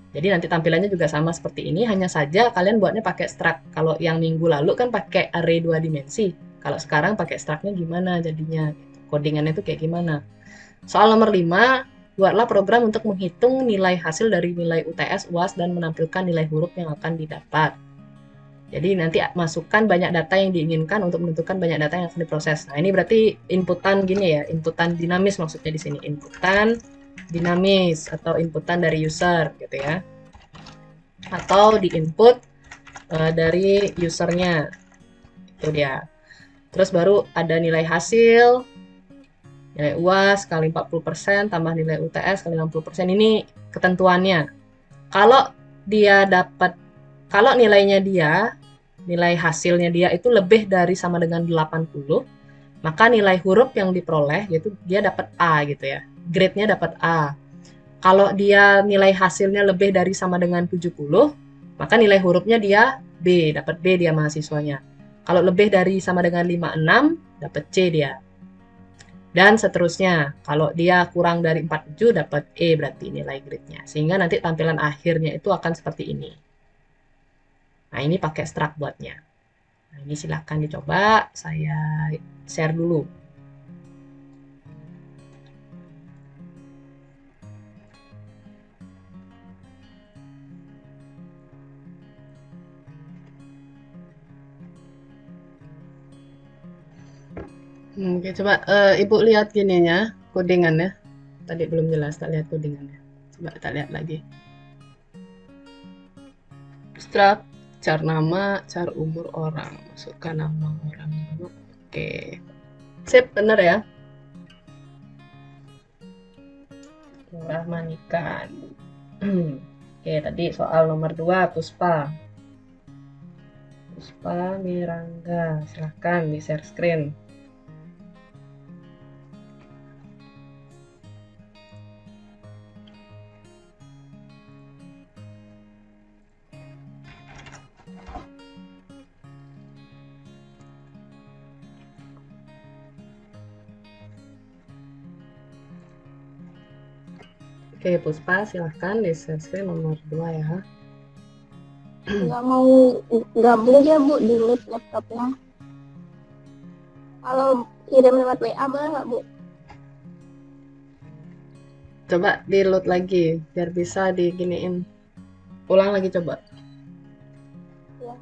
Jadi nanti tampilannya juga sama seperti ini, hanya saja kalian buatnya pakai struct. Kalau yang minggu lalu kan pakai array 2 dimensi. Kalau sekarang pakai struct-nya gimana jadinya, codingannya itu kayak gimana. Soal nomor 5, buatlah program untuk menghitung nilai hasil dari nilai UTS, UAS, dan menampilkan nilai huruf yang akan didapat. Jadi nanti masukkan banyak data yang diinginkan untuk menentukan banyak data yang akan diproses. Nah, ini berarti inputan gini ya, inputan dinamis maksudnya di sini. Inputan dinamis atau inputan dari user gitu ya. Atau di input dari usernya. Itu dia. Terus baru ada nilai hasil, nilai UAS kali 40% tambah nilai UTS kali 60%. Ini ketentuannya. Kalau dia dapat, kalau nilainya dia, nilai hasilnya dia itu lebih dari sama dengan 80, maka nilai huruf yang diperoleh yaitu dia dapat A gitu ya. Grade-nya dapat A. Kalau dia nilai hasilnya lebih dari sama dengan 70, maka nilai hurufnya dia B, dapat B dia mahasiswanya. Kalau lebih dari sama dengan 56, dapat C dia. Dan seterusnya. Kalau dia kurang dari 47, dapat E berarti nilai grade-nya. Sehingga nanti tampilan akhirnya itu akan seperti ini. Nah, ini pakai struct buatnya. Nah, ini silahkan dicoba, saya share dulu. Oke, coba Ibu lihat gininya, codingannya. Tadi belum jelas, tak lihat codingannya. Coba kita lihat lagi. Struct, char nama, char umur orang. Masukkan nama orang. Oke. Sip, bener ya? Rahmanikan. Oke, tadi soal nomor 2, Puspa. Puspa Mirangga, silahkan di share screen. Oke, Puspa silahkan di share screen nomor 2 ya. Nggak mau gabung ya Bu di load laptopnya. Kalau kirim lewat WA boleh nggak Bu? Coba di load lagi biar bisa diginiin. Ulang lagi coba. Ya.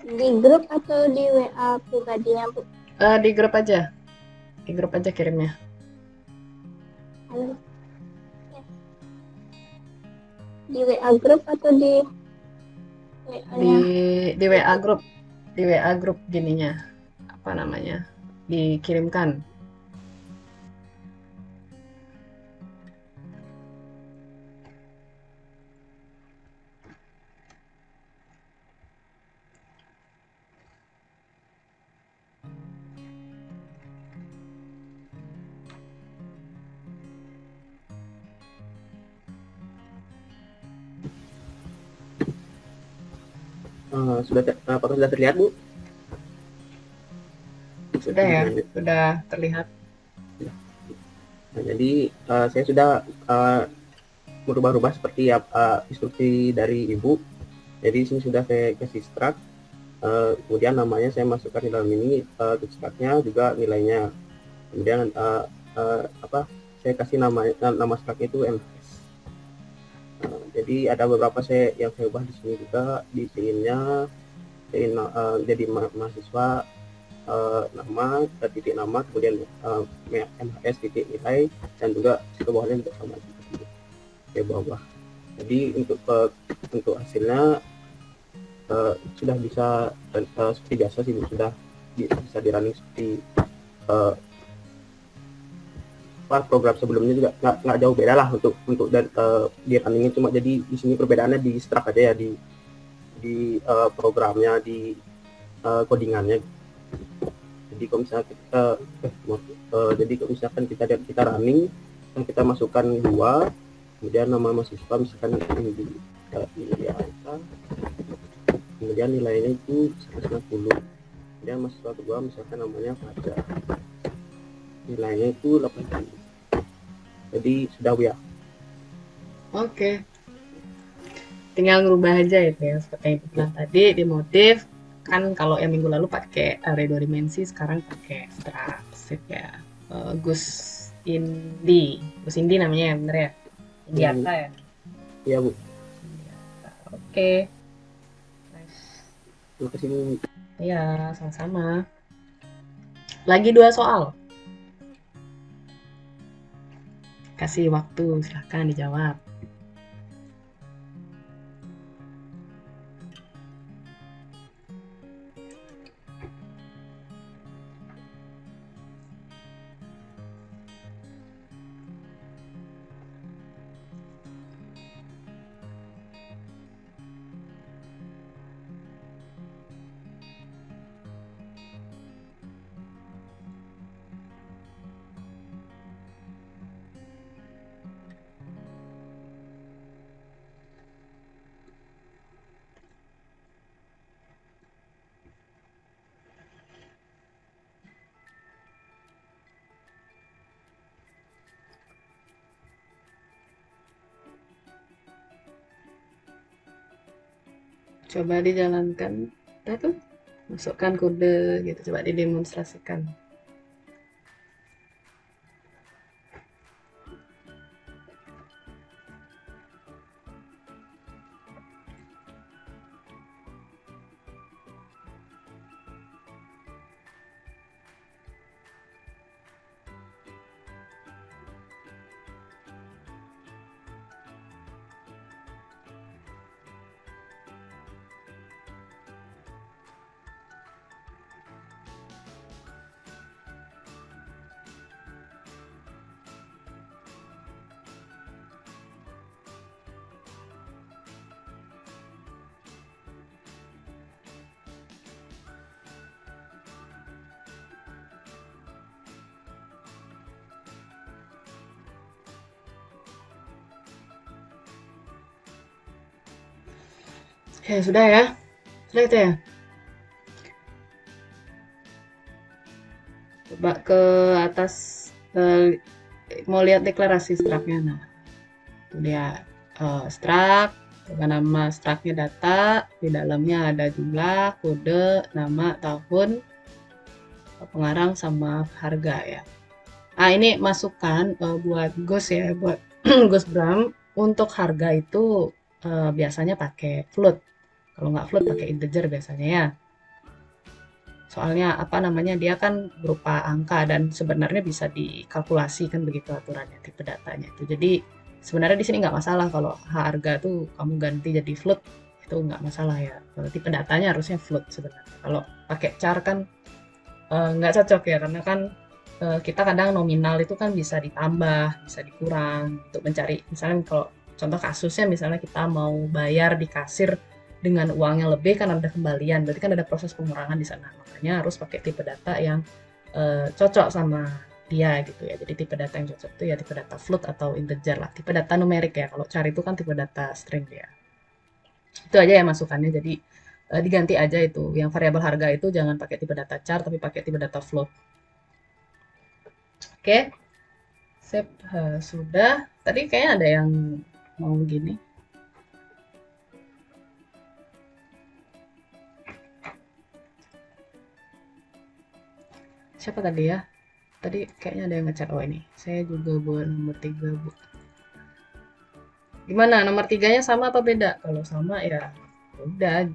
Di grup atau di WA pribadinya Bu? Di grup aja. Di grup aja kirimnya. Halo. Ya. Di WA grup atau di WA-nya? Di WA grup. Di WA grup gininya. Apa namanya? Dikirimkan. Apakah sudah terlihat Bu? Sudah ya, sudah terlihat. Nah, jadi saya sudah merubah-rubah seperti instruksi dari Ibu. Jadi di sini sudah saya kasih struct, kemudian namanya saya masukkan di dalam ini, struct-nya juga nilainya. Kemudian saya kasih nama struct itu MVS. Jadi ada beberapa yang saya ubah di sini juga, di sininya jadi mahasiswa nama, titik nama, kemudian MHS titik nilai, dan juga ke bawahnya juga sama ke bawah. Jadi untuk hasilnya sudah bisa seperti biasa sih Bu, sudah bisa di running seperti program sebelumnya juga, nggak jauh beda lah untuk di runningnya, cuma jadi di sini perbedaannya di struct aja ya, di programnya, di codingannya. Jadi kalau misalnya kita running dan kita masukkan 2, kemudian nama mahasiswa misalkan ini ya, kemudian nilainya itu 190, kemudian mahasiswa kedua misalkan namanya Fajar, nilainya itu 80. Jadi sudah ya. Oke. Tinggal ngerubah aja itu ya, seperti yang bilang tadi, dimodif. Kan kalau yang minggu lalu pakai array 2 dimensi, sekarang pakai struct ya. Gus Indi namanya ya, bener ya? Indiata ya? Iya Bu. Indiata. Oke. Nice. Terima kasih Bu. Ya, sama-sama. Lagi 2 soal. Kasih waktu, silahkan dijawab. Coba dijalankan. Udah tuh, masukkan kode gitu, coba didemonstrasikan. Ya sudah ya, sudah itu ya. Coba ke atas, mau lihat deklarasi struct-nya. Nah, itu dia struct dengan nama struct-nya data, di dalamnya ada jumlah, kode, nama, tahun, pengarang sama harga ya. Nah, ini masukan buat Gus ya, buat Gus Bram. Untuk harga itu biasanya pakai float. Kalau nggak float pakai integer biasanya ya. Soalnya apa namanya, dia kan berupa angka dan sebenarnya bisa dikalkulasi kan begitu aturannya tipe datanya itu. Jadi sebenarnya di sini nggak masalah kalau harga tuh kamu ganti jadi float, itu nggak masalah ya. Kalau tipe datanya harusnya float sebenarnya. Kalau pakai char kan nggak cocok ya, karena kan kita kadang nominal itu kan bisa ditambah, bisa dikurang untuk mencari. Misalnya kalau contoh kasusnya, misalnya kita mau bayar di kasir dengan uang yang lebih, kan ada kembalian, berarti kan ada proses pengurangan di sana. Makanya harus pakai tipe data yang cocok sama dia gitu ya. Jadi tipe data yang cocok itu ya tipe data float atau integer lah. Tipe data numerik ya. Kalau char itu kan tipe data string ya. Itu aja ya masukannya. Jadi diganti aja itu. Yang variabel harga itu jangan pakai tipe data char, tapi pakai tipe data float. Oke. Sip. Sudah. Tadi kayaknya ada yang mau gini. Siapa tadi ya? Tadi kayaknya ada yang ngechat. Oh ini, saya juga buat nomor 3 Bu. Gimana, nomor 3-nya sama atau beda? Kalau sama ya udah,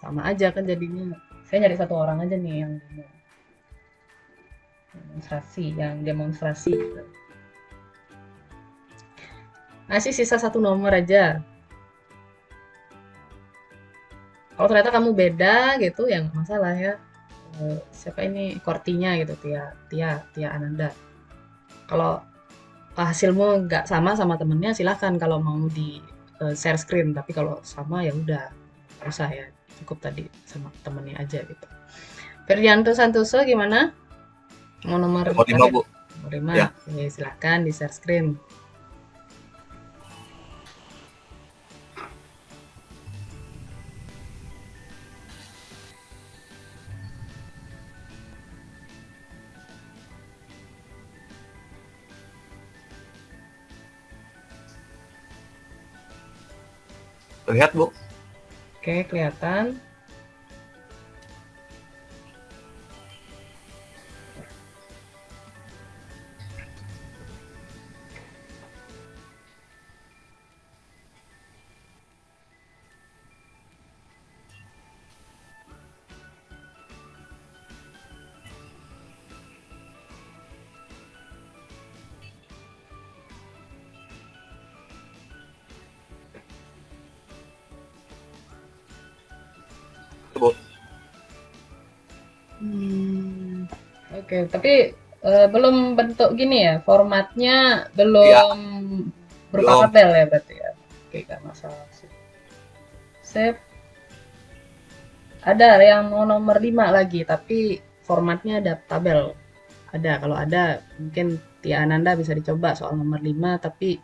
sama aja kan jadinya. Saya nyari 1 orang aja nih yang demo. yang demonstrasi gitu. Masih sisa 1 nomor aja. Kalau ternyata kamu beda gitu, ya nggak masalah ya. Siapa ini Kortinya gitu, Tia Ananda. Kalau hasilmu nggak sama temennya, silahkan kalau mau di share screen. Tapi kalau sama ya udah, nggak usah ya. Cukup tadi sama temennya aja gitu. Ferdianto Santoso gimana? Mau nomor Nomor 5, Bu. Nomor 5. Ya. Oke, silahkan di share screen. Lihat, Bu. Oke, kelihatan. Bu. Oke, tapi belum bentuk gini ya, formatnya belum berupa Belum. tabel ya berarti ya. Oke, nggak masalah sih. Sip. Ada yang mau nomor 5 lagi, tapi formatnya ada tabel. Ada, kalau ada mungkin Tia Ananda bisa dicoba soal nomor 5, tapi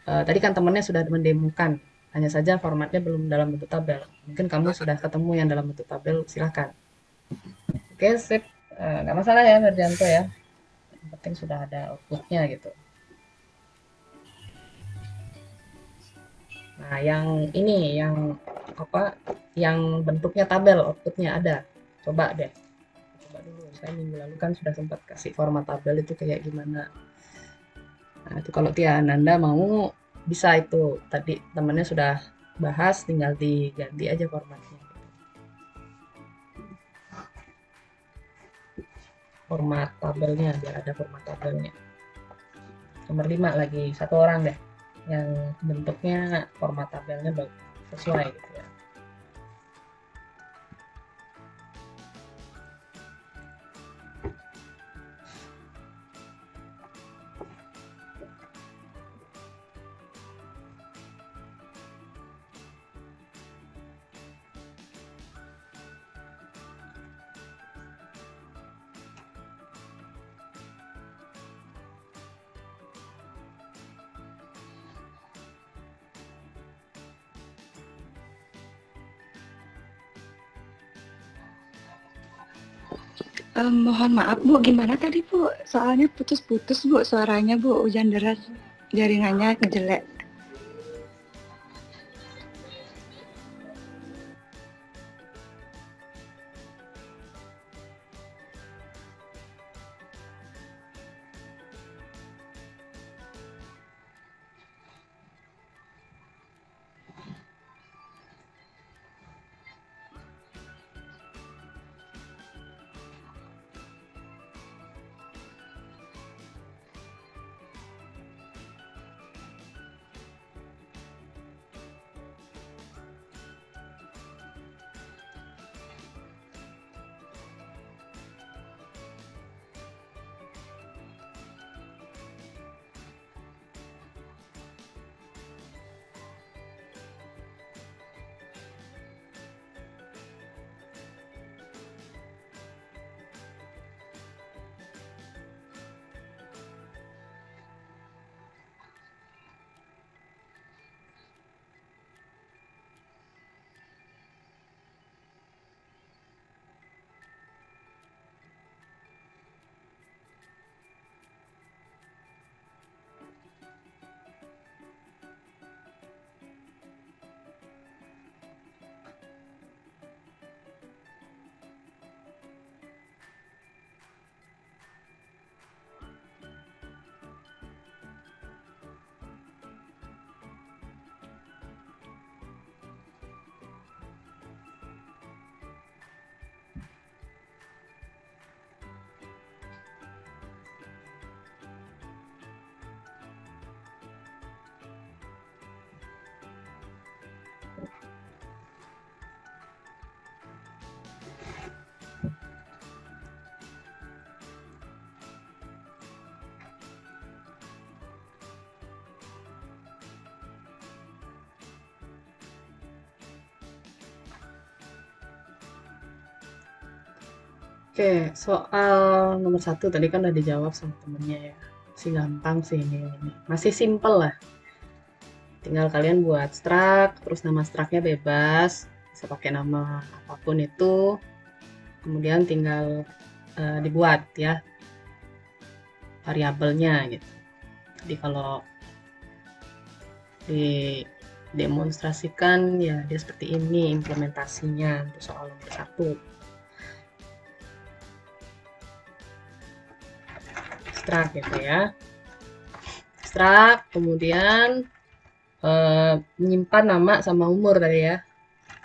tadi kan temennya sudah mendemokan. Hanya saja formatnya belum dalam bentuk tabel. Mungkin kamu sudah ketemu yang dalam bentuk tabel, silahkan. Oke, sip. Nggak masalah ya, Ferdianto ya. Yang penting sudah ada outputnya gitu. Nah, yang ini, yang apa? Yang bentuknya tabel, outputnya ada. Coba deh. Coba dulu. Saya minggu lalu kan sudah sempat kasih format tabel itu kayak gimana. Nah, itu kalau Tia Ananda mau, bisa itu. Tadi temannya sudah bahas, tinggal diganti aja formatnya. Format tabelnya, biar ada format tabelnya. Nomor 5 lagi, 1 orang deh yang bentuknya format tabelnya sesuai gitu ya. Mohon maaf Bu, gimana tadi Bu? Soalnya putus-putus Bu suaranya Bu, hujan deras, jaringannya jelek. Oke, soal nomor 1 tadi kan udah dijawab sama temennya ya. Masih gampang sih ini. Masih simple lah. Tinggal kalian buat struct, terus nama structnya bebas, bisa pakai nama apapun itu. Kemudian tinggal dibuat ya variabelnya gitu. Jadi kalau didemonstrasikan ya dia seperti ini implementasinya untuk soal nomor 1. Struct gitu ya. Struct, kemudian menyimpan nama sama umur tadi ya.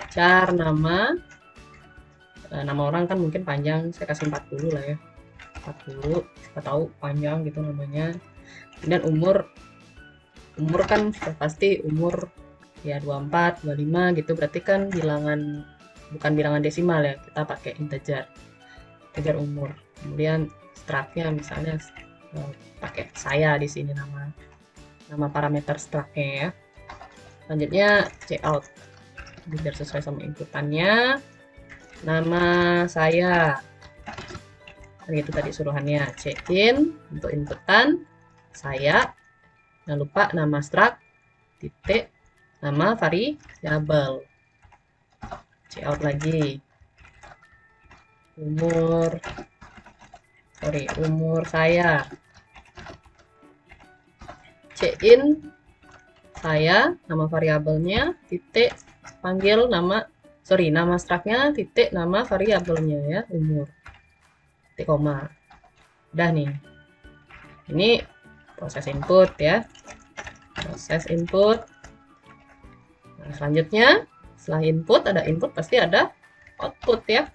Char nama orang kan mungkin panjang, saya kasih 40 lah ya. 40, kita tahu panjang gitu namanya. Kemudian umur kan sudah pasti umur ya 24, 25 gitu, berarti kan bilangan bukan bilangan desimal ya, kita pakai integer umur. Kemudian struct-nya misalnya pakai saya di sini nama parameter struct-nya ya. Selanjutnya cout biar sesuai sama inputannya. Nama saya itu tadi suruhannya check-in untuk inputan saya. Jangan lupa nama struct titik nama variabel. Cout lagi umur saya. Check-in saya, nama variabelnya titik panggil nama struct-nya titik nama variabelnya ya, umur. Titik koma. Udah nih. Ini proses input ya. Proses input. Nah, selanjutnya setelah input ada input pasti ada output ya.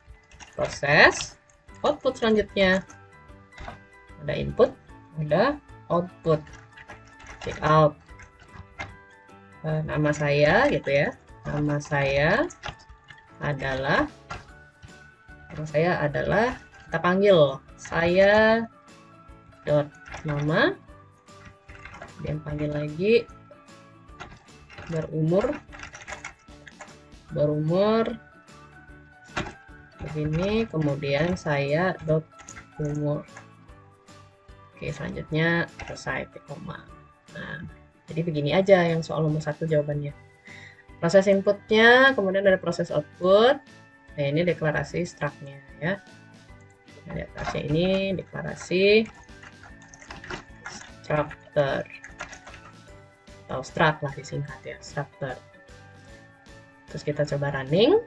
Proses output selanjutnya. Ada input, ada output. Check out. Nama saya gitu ya. Nama saya adalah kita panggil saya dot nama, kemudian panggil lagi berumur begini, kemudian saya dot umur. Oke, selanjutnya selesai titik koma. Nah, jadi begini aja yang soal nomor 1 jawabannya. Proses inputnya, kemudian ada proses output. Nah, ini deklarasi struct-nya ya. Nah, deklarasi ini deklarasi structure atau struct lah disingkat ya, structure. Terus kita coba running.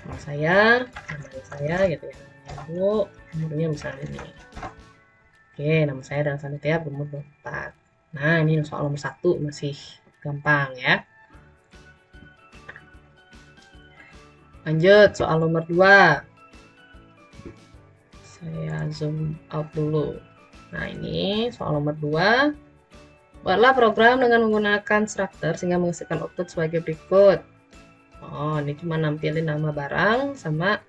Nama saya gitu ya. Bu, umurnya misalnya ini. Oke, nama saya adalah Sanitya, berumur 24. Nah, ini soal nomor 1 masih gampang ya. Lanjut soal nomor 2. Saya zoom out dulu. Nah, ini soal nomor 2. Buatlah program dengan menggunakan structure sehingga menghasilkan output sebagai berikut. Oh, ini cuma nampilin nama barang sama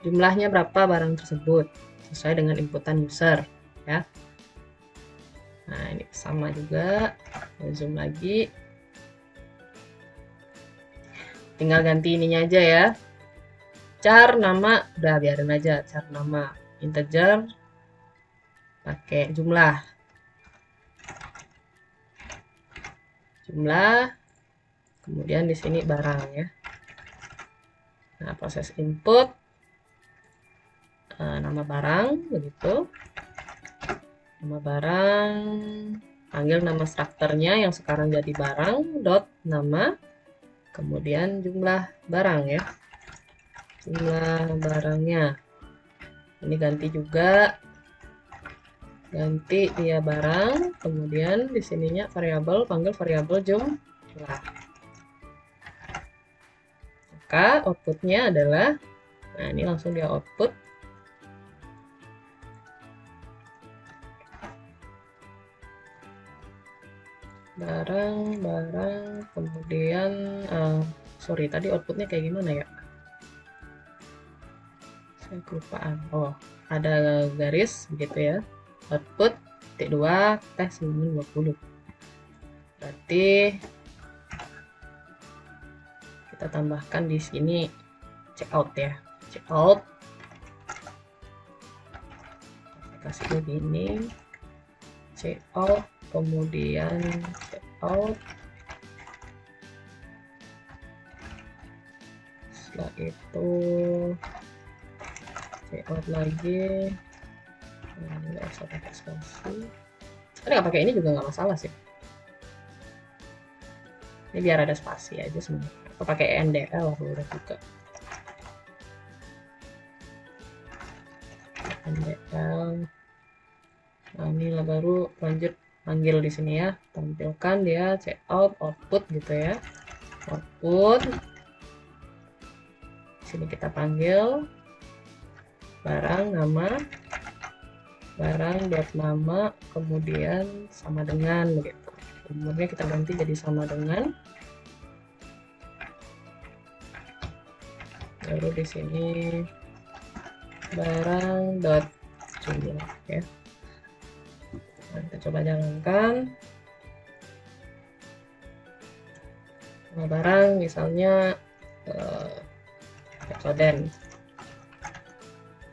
jumlahnya berapa barang tersebut sesuai dengan inputan user ya. Nah, ini sama juga. Zoom lagi. Tinggal ganti ininya aja ya. Char nama udah biarin aja, char nama integer pakai jumlah. Kemudian di sini barang ya. Nah, proses input nama barang begitu. Nama barang, panggil nama strukturnya yang sekarang jadi barang dot nama, kemudian jumlah barang ya. Jumlah barangnya. Ini ganti juga. Ganti dia barang, kemudian di sininya variabel, panggil variabel jumlah. Maka outputnya adalah, nah ini langsung dia output barang, kemudian sorry tadi outputnya kayak gimana ya, saya kelupaan. Oh, ada garis begitu ya, output titik 2 tes 20. Berarti kita tambahkan di sini checkout ya, Cout. Kasih begini. Cout, kemudian cout. Setelah itu cout lagi. Nggak usah pakai spasi. Ini nggak pakai ini juga nggak masalah sih. Ini biar ada spasi aja sebenarnya. Atau pakai NDL udah juga. NDL. Nah inilah baru lanjut panggil di sini ya. Tampilkan dia checkout output gitu ya. Output. Di sini kita panggil barang nama. Barang dot nama kemudian sama dengan begitu. Kemudian kita ganti jadi sama dengan. Baru di sini barang dot jumlah ya. Nah, kita coba jalankan. Nah, barang misalnya Pepsodent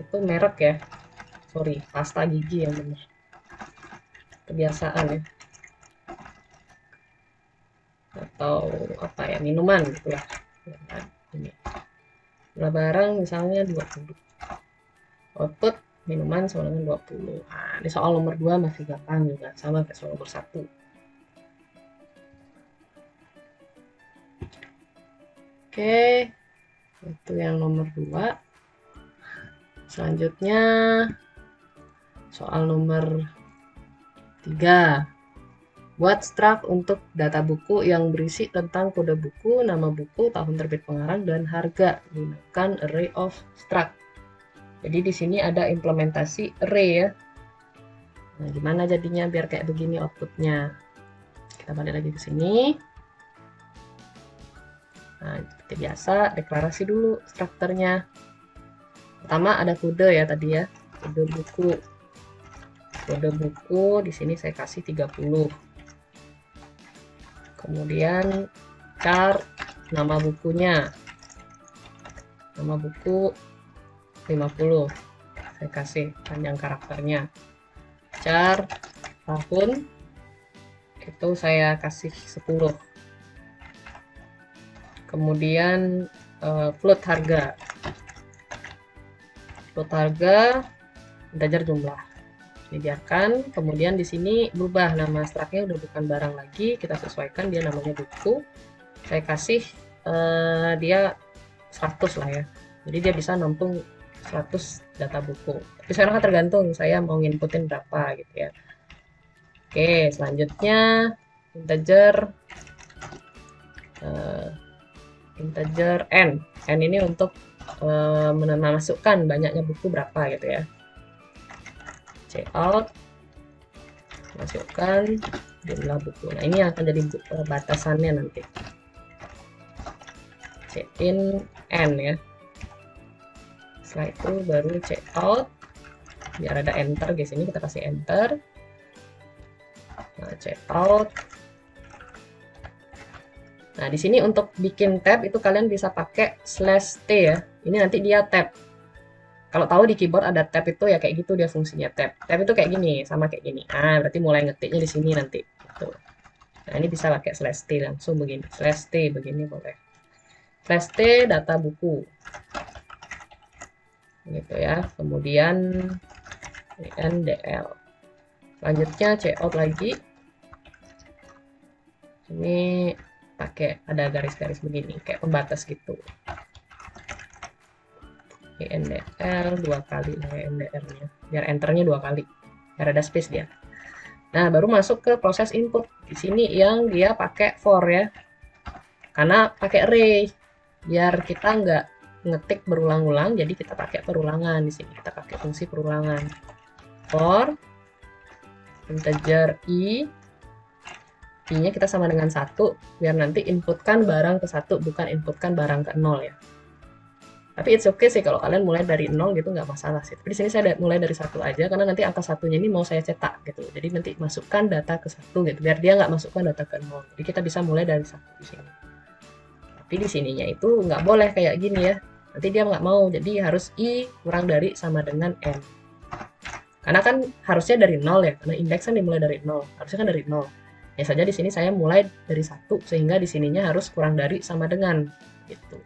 itu merek ya. Sorry, pasta gigi yang benar. Kebiasaan ya. Atau apa ya, minuman gitu lah. Ini. Jumlah barang misalnya 20. Output minuman sama dengan 20. Nah, ini soal nomor 2 masih gampang juga, sama kayak soal nomor 1. Oke. Itu yang nomor 2. Selanjutnya soal nomor 3. Buat struct untuk data buku yang berisi tentang kode buku, nama buku, tahun terbit pengarang, dan harga. Gunakan array of struct. Jadi di sini ada implementasi array ya. Nah, gimana jadinya biar kayak begini outputnya? Kita balik lagi ke sini. Nah, seperti biasa, deklarasi dulu strukturnya. Pertama ada kode ya tadi ya, kode buku. Kode buku di sini saya kasih 30. Kemudian char nama bukunya. Nama buku 50. Saya kasih panjang karakternya. Char tahun itu saya kasih 10. Kemudian float harga. Float harga integer jumlah. Dibiarkan. Kemudian di sini berubah nama struknya udah bukan barang lagi, kita sesuaikan dia namanya buku. Saya kasih dia 100 lah ya. Jadi dia bisa nampung 100 data buku. Tapi sekarang kan tergantung saya mau nginputin berapa gitu ya. Oke, selanjutnya integer integer n. N ini untuk memasukkan banyaknya buku berapa gitu ya. Checkout, masukkan jumlah buku. Nah ini yang akan jadi batasannya nanti. Check in n ya. Setelah itu baru checkout. Biar ada enter di sini kita kasih enter. Nah, checkout. Nah di sini untuk bikin tab itu kalian bisa pakai /t ya. Ini nanti dia tab. Kalau tahu di keyboard ada tab itu ya kayak gitu dia fungsinya tab. Tab itu kayak gini, sama kayak gini. Ah, berarti mulai ngetiknya di sini nanti. Gitu. Nah, ini bisa pakai /t langsung begini. /t begini boleh. /t data buku. Gitu ya. Kemudian ndl. Selanjutnya checkout lagi. Ini pakai ada garis-garis begini kayak pembatas gitu. ndl 2 kali ndr-nya biar enternya 2 kali biar ada space dia. Nah baru masuk ke proses input di sini yang dia pakai for ya, karena pakai array biar kita nggak ngetik berulang-ulang, jadi kita pakai perulangan. Di sini kita pakai fungsi perulangan for integer i-nya kita sama dengan 1 biar nanti inputkan barang ke 1 bukan inputkan barang ke 0 ya. Tapi it's okay sih kalau kalian mulai dari 0 gitu nggak masalah sih. Tapi di sini saya mulai dari 1 aja karena nanti angka 1-nya ini mau saya cetak gitu. Jadi nanti masukkan data ke 1 gitu biar dia nggak masukkan data ke 0. Jadi kita bisa mulai dari 1 di sini. Tapi di sininya itu nggak boleh kayak gini ya. Nanti dia nggak mau, jadi harus I kurang dari sama dengan N. Karena kan harusnya dari 0 ya, karena indeks kan dimulai dari 0, harusnya kan dari 0. Ya saja di sini saya mulai dari 1, sehingga di sininya harus kurang dari sama dengan, gitu.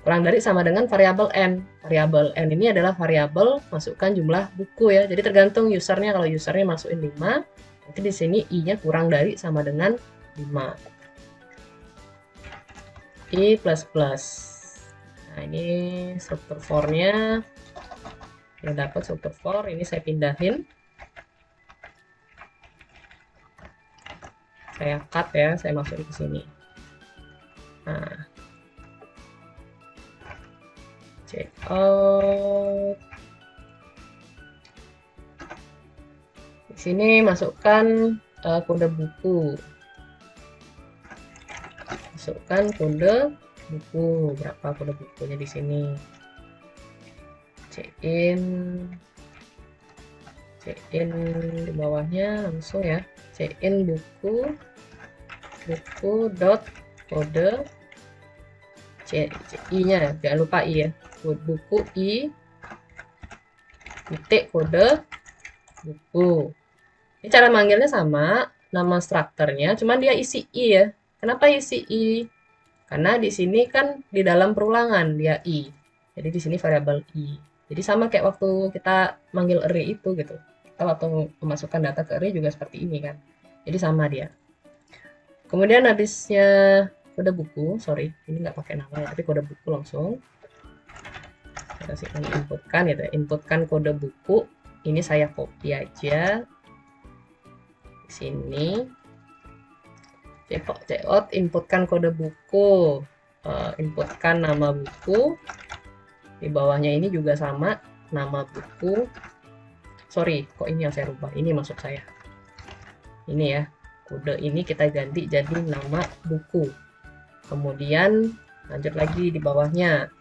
Kurang dari sama dengan variabel N. Variabel N ini adalah variabel masukkan jumlah buku ya, jadi tergantung usernya. Kalau usernya masukin 5, nanti di sini I-nya kurang dari sama dengan 5. I++. Nah, ini struktur for-nya. Yang dapat struktur for, ini saya pindahin. Saya cut ya, saya masukin ke sini. Nah, check out. Di sini masukkan kode buku. Masukkan kode buku. Berapa kode bukunya di sini? Check in di bawahnya langsung ya. Check in buku dot kode I-nya, jangan lupa I ya. Buku I titik kode buku. Ini cara manggilnya sama, nama strukturnya, cuman dia isi I ya. Kenapa isi I? Karena di sini kan di dalam perulangan dia I. Jadi di sini variabel I. Jadi sama kayak waktu kita manggil array itu gitu. Kita waktu memasukkan data ke array juga seperti ini kan. Jadi sama dia. Kemudian habisnya kode buku, sorry, ini nggak pakai nama ya, tapi kode buku langsung. Kita kasihkan inputkan gitu ya. Inputkan kode buku. Ini saya copy aja. Di sini. Check out, inputkan kode buku. Inputkan nama buku. Di bawahnya ini juga sama, nama buku. Sorry, kok ini yang saya rubah? Ini maksud saya. Ini ya, kode ini kita ganti jadi nama buku. Kemudian lanjut lagi di bawahnya.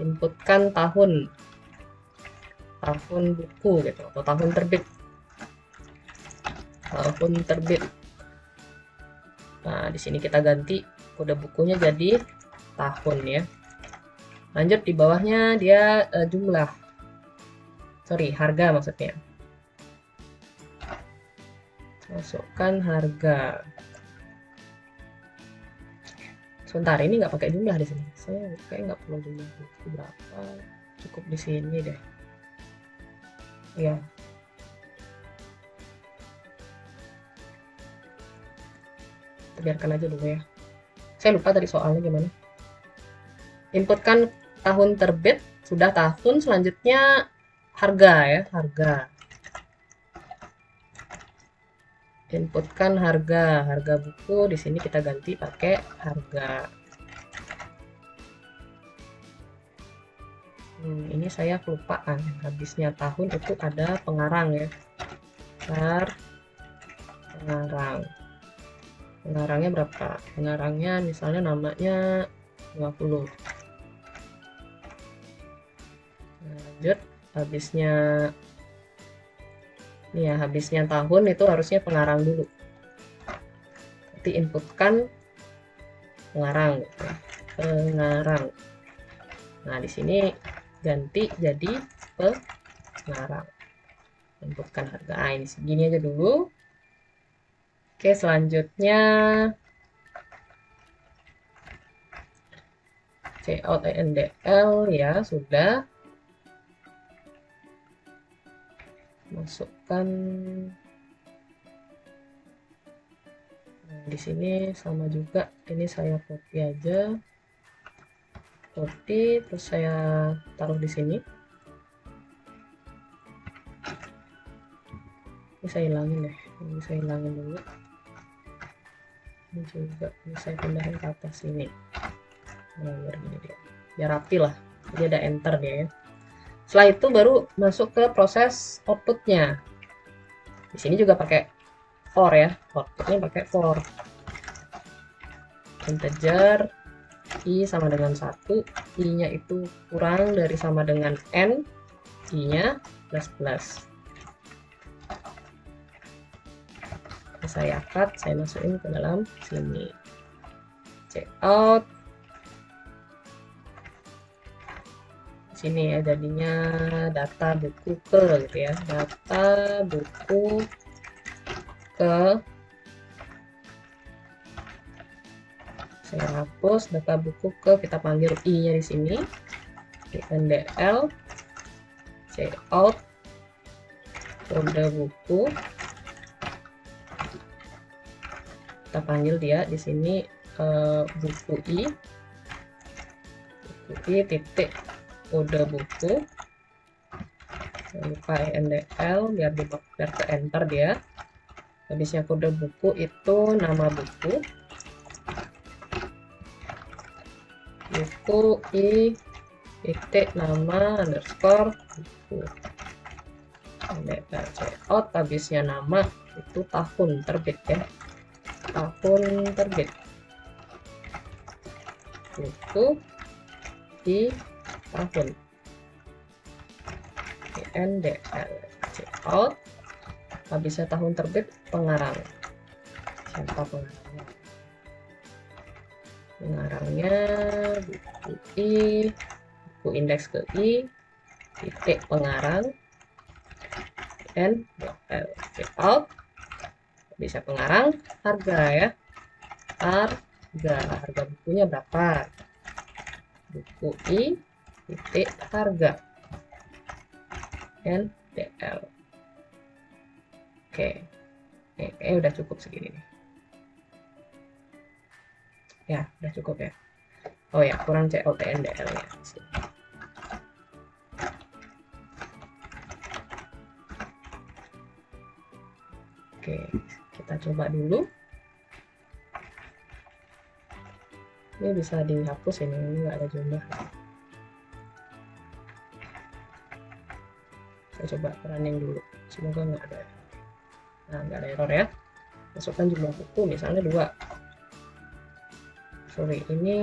Inputkan tahun buku gitu, atau tahun terbit. Tahun terbit. Nah, di sini kita ganti kode bukunya jadi tahun ya. Lanjut di bawahnya dia jumlah. Sorry, harga maksudnya. Masukkan harga. Sebentar, ini nggak pakai jumlah di sini. Saya kayak nggak perlu jumlah buku berapa. Cukup di sini deh. Ya. Biarkan aja dulu ya. Saya lupa tadi soalnya gimana. Inputkan tahun terbit, sudah tahun, selanjutnya harga ya, harga. Inputkan harga buku, di sini kita ganti pakai harga. Ini saya kelupaan, habisnya tahun itu ada pengarang ya. Pengarang. Pengarangnya berapa? Pengarangnya misalnya namanya 50. Lanjut, habisnya ini ya, habisnya tahun itu harusnya pengarang dulu. Nanti inputkan pengarang. Pengarang. Nah, di sini ganti jadi pengarang. Inputkan harga. Nah, ini segini aja dulu. Oke, selanjutnya cout endl ya, sudah. Masukkan. Nah, di sini sama juga, ini saya copy aja. Copy, terus saya taruh di sini. Ini saya hilangin deh. Ini saya hilangin dulu. Ini juga, ini saya pindahin ke atas sini. Nah, biar gini dia. Biar rapi lah. Jadi ada enter dia ya. Setelah itu baru masuk ke proses outputnya. Di sini juga pakai for ya. Outputnya pakai for. Integer I sama dengan 1. I-nya itu kurang dari sama dengan N. I-nya plus. Saya cut, saya masukin ke dalam sini. Check out. sini ya, jadinya data buku ke gitu ya, data buku ke, saya hapus data buku ke, kita panggil i-nya di sini, indl, cout, kode buku, kita panggil dia di sini buku i titik kode buku, jangan lupa indl biar ke enter dia. Habisnya kode buku itu nama buku i titik nama underscore buku, cout, habisnya nama itu tahun terbit ya, tahun terbit, buku di tahun, indl, cout, habisnya tahun terbit, pengarang, siapa pengarangnya, pengarangnya buku i, buku indeks ke i, titik pengarang, indl, cout, bisa pengarang, harga ya, harga bukunya berapa, buku i titik harga, ndl. Oke, udah cukup segini nih ya, udah cukup ya. Oh ya, kurang cout ndl ya di sini. Oke, kita coba dulu. Ini bisa dihapus, ini nggak ada jumlah. Saya coba running dulu, semoga nggak ada. Nah, nggak ada error ya. Masukkan jumlah buku, misalnya 2. Sorry, ini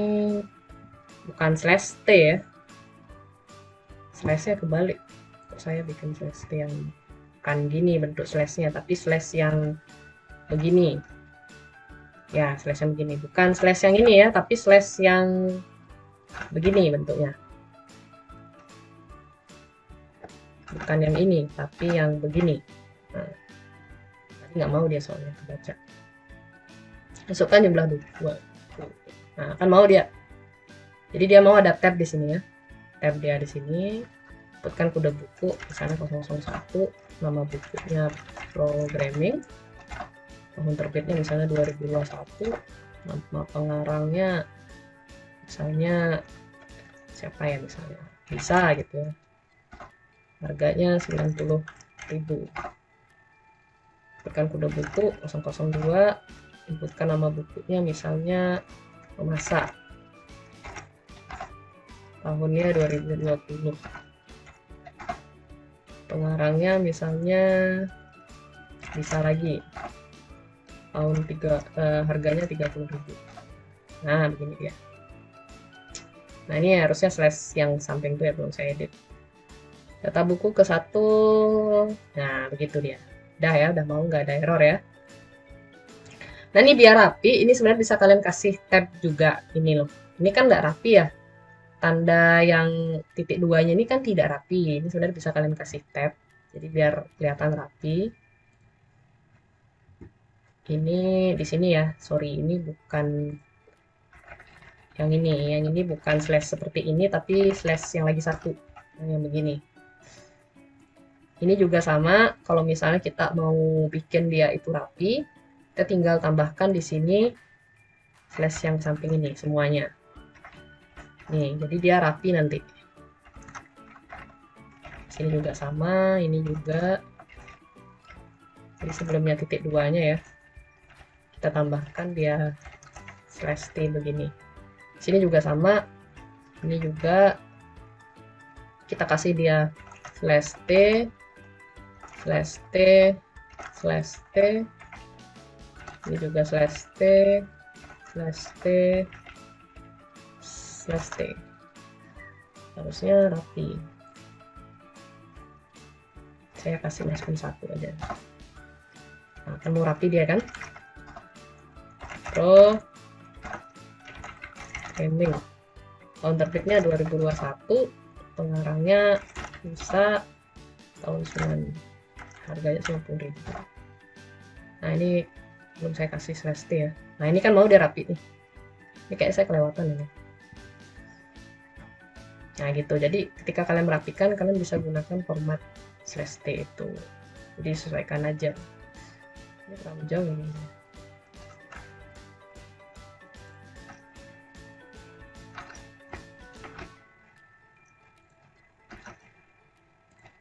bukan slash t ya. Slashnya kebalik. Kok saya bikin slash t yang bukan gini bentuk slashnya, tapi slash yang begini. Ya, slash yang begini, bukan slash yang ini ya, tapi slash yang begini bentuknya. Bukan yang ini, tapi yang begini. Nah, nggak mau dia soalnya kebaca. Masukkan jumlah 2. Nah, kan mau dia. Jadi dia mau ada tab di sini ya. Tab dia di sini. Inputkan kode buku, misalnya 001, nama bukunya programming. Tahun terbitnya misalnya 2021, nama pengarangnya misalnya siapa ya, misalnya bisa gitu ya, harganya 90.000, inputkan kode buku 002, inputkan nama bukunya misalnya memasak, tahunnya 2020, pengarangnya misalnya bisa lagi tahun harganya 30.000. Nah, begini dia. Nah, ini harusnya slash yang samping tuh ya, belum saya edit. Data buku ke 1. Nah, begitu dia. Udah ya, udah mau, nggak ada error ya. Nah, ini biar rapi, ini sebenarnya bisa kalian kasih tab juga ini loh. Ini kan nggak rapi ya. Tanda yang titik 2-nya ini kan tidak rapi. Ini sebenarnya bisa kalian kasih tab. Jadi biar kelihatan rapi. Ini di sini ya, sorry, ini bukan yang ini bukan slash seperti ini, tapi slash yang lagi satu, yang begini. Ini juga sama, kalau misalnya kita mau bikin dia itu rapi, kita tinggal tambahkan di sini slash yang samping ini semuanya. Nih, jadi dia rapi nanti. Sini juga sama, ini juga. Jadi sebelumnya titik 2-nya ya. Kita tambahkan dia slash t begini. Sini juga sama, ini juga kita kasih dia slash t, slash t, slash t, ini juga slash t, slash t, slash t. Harusnya rapi. Saya kasih masukin 1 aja. Nah, kan mau rapi dia kan? Programming, tahun terbitnya 2021, pengarangnya bisa tahun 9, harganya 90.000. Nah ini belum saya kasih Celeste ya. Nah ini kan mau dia rapi nih, ini kayak saya kelewatan ini. Nah gitu, jadi ketika kalian merapikan, kalian bisa gunakan format Celeste itu, jadi sesuaikan aja. Ini terlalu jauh ini.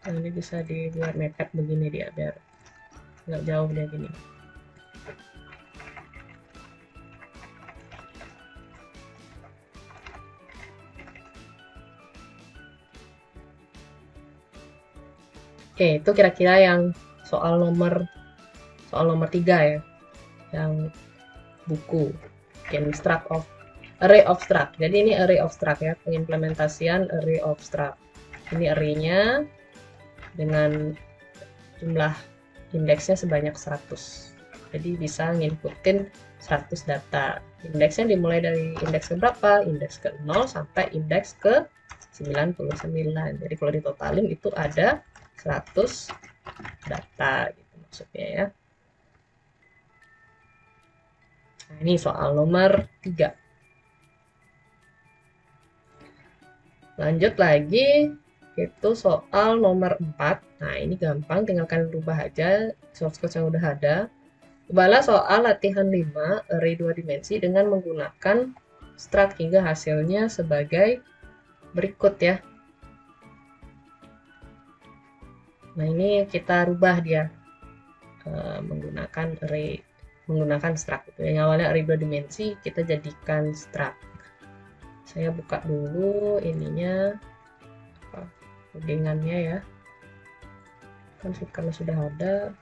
Nah, ini bisa dibuat mepet begini dia, biar nggak jauh dia gini. Oke, itu kira-kira yang soal nomor 3 ya, yang buku Construct of Array of Struct. Jadi ini Array of Struct ya, pengimplementasian Array of Struct. Ini array-nya dengan jumlah indeksnya sebanyak 100. Jadi bisa nginputin 100 data. Indeksnya dimulai dari indeks ke berapa? Indeks ke 0 sampai indeks ke 99. Jadi kalau ditotalin itu ada 100 data gitu maksudnya ya. Nah, ini soal nomor 3. Lanjut lagi, itu soal nomor 4. Nah, ini gampang, tinggal kalian rubah aja source code yang udah ada. Ubahlah soal latihan 5 array 2 dimensi dengan menggunakan struct hingga hasilnya sebagai berikut ya. Nah, ini kita rubah dia menggunakan struct itu. Yang awalnya array 2 dimensi kita jadikan struct. Saya buka dulu ininya, codingannya ya. Kan karena sudah ada,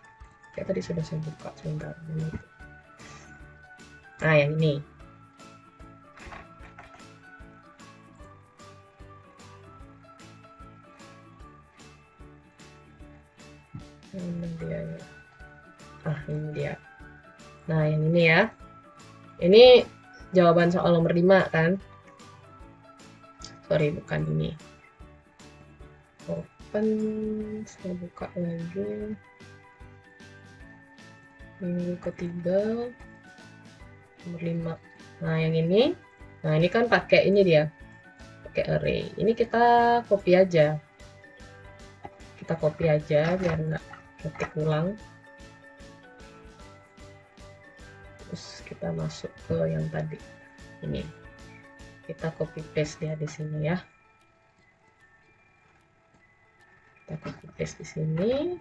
kayak tadi sudah saya buka sebentar. Nah, yang ini. Ini dia ya. Ini dia. Nah, yang ini ya. Ini jawaban soal nomor 5 kan? Sorry, bukan ini. Open, saya buka lagi. Minggu ketiga, nomor 5. Nah, yang ini. Nah, ini kan pakai ini dia. Pakai array. Ini kita copy aja. Kita copy aja biar nggak ketik ulang. Terus kita masuk ke yang tadi. Ini. Kita copy paste dia di sini ya. Kita copy paste di sini.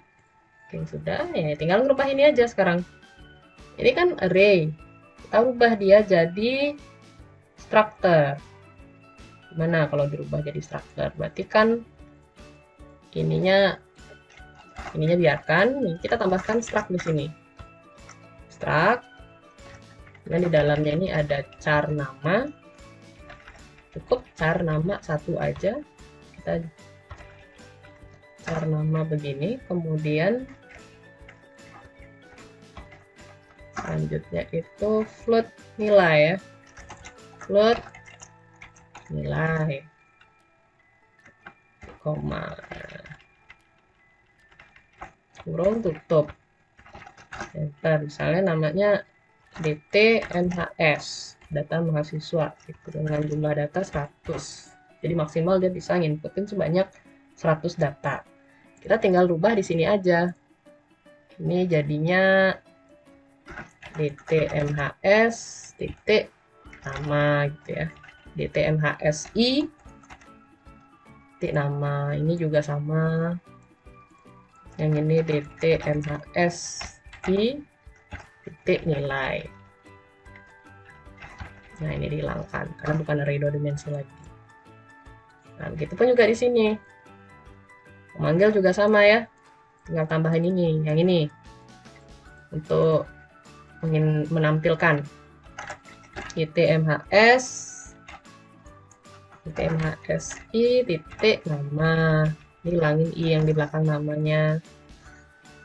Oke, sudah ya, tinggal ngerubah ini aja sekarang. Ini kan array. Kita rubah dia jadi structure. Gimana kalau dirubah jadi structure? Berarti kan ininya biarkan. Nih, kita tambahkan struct di sini. Struct. Dan di dalamnya ini ada char nama. Cukup char nama satu aja. Kita char nama begini, kemudian selanjutnya itu float nilai ya, float nilai, koma, kurung tutup, enter. Misalnya namanya DTMHS, data mahasiswa, itu dengan jumlah data 100. Jadi maksimal dia bisa nginputin sebanyak 100 data. Kita tinggal rubah di sini aja. Ini jadinya DTMHS titik nama gitu ya. DTMHSI titik nama. Ini juga sama. Yang ini DTMHSI titik nilai. Nah, ini dihilangkan karena bukan array 2 dimensi lagi. Nah, begitu pun juga di sini. Memanggil juga sama ya, tinggal tambahin ini, yang ini untuk menampilkan DTMHSI titik nama. Ini hilangin i yang di belakang namanya.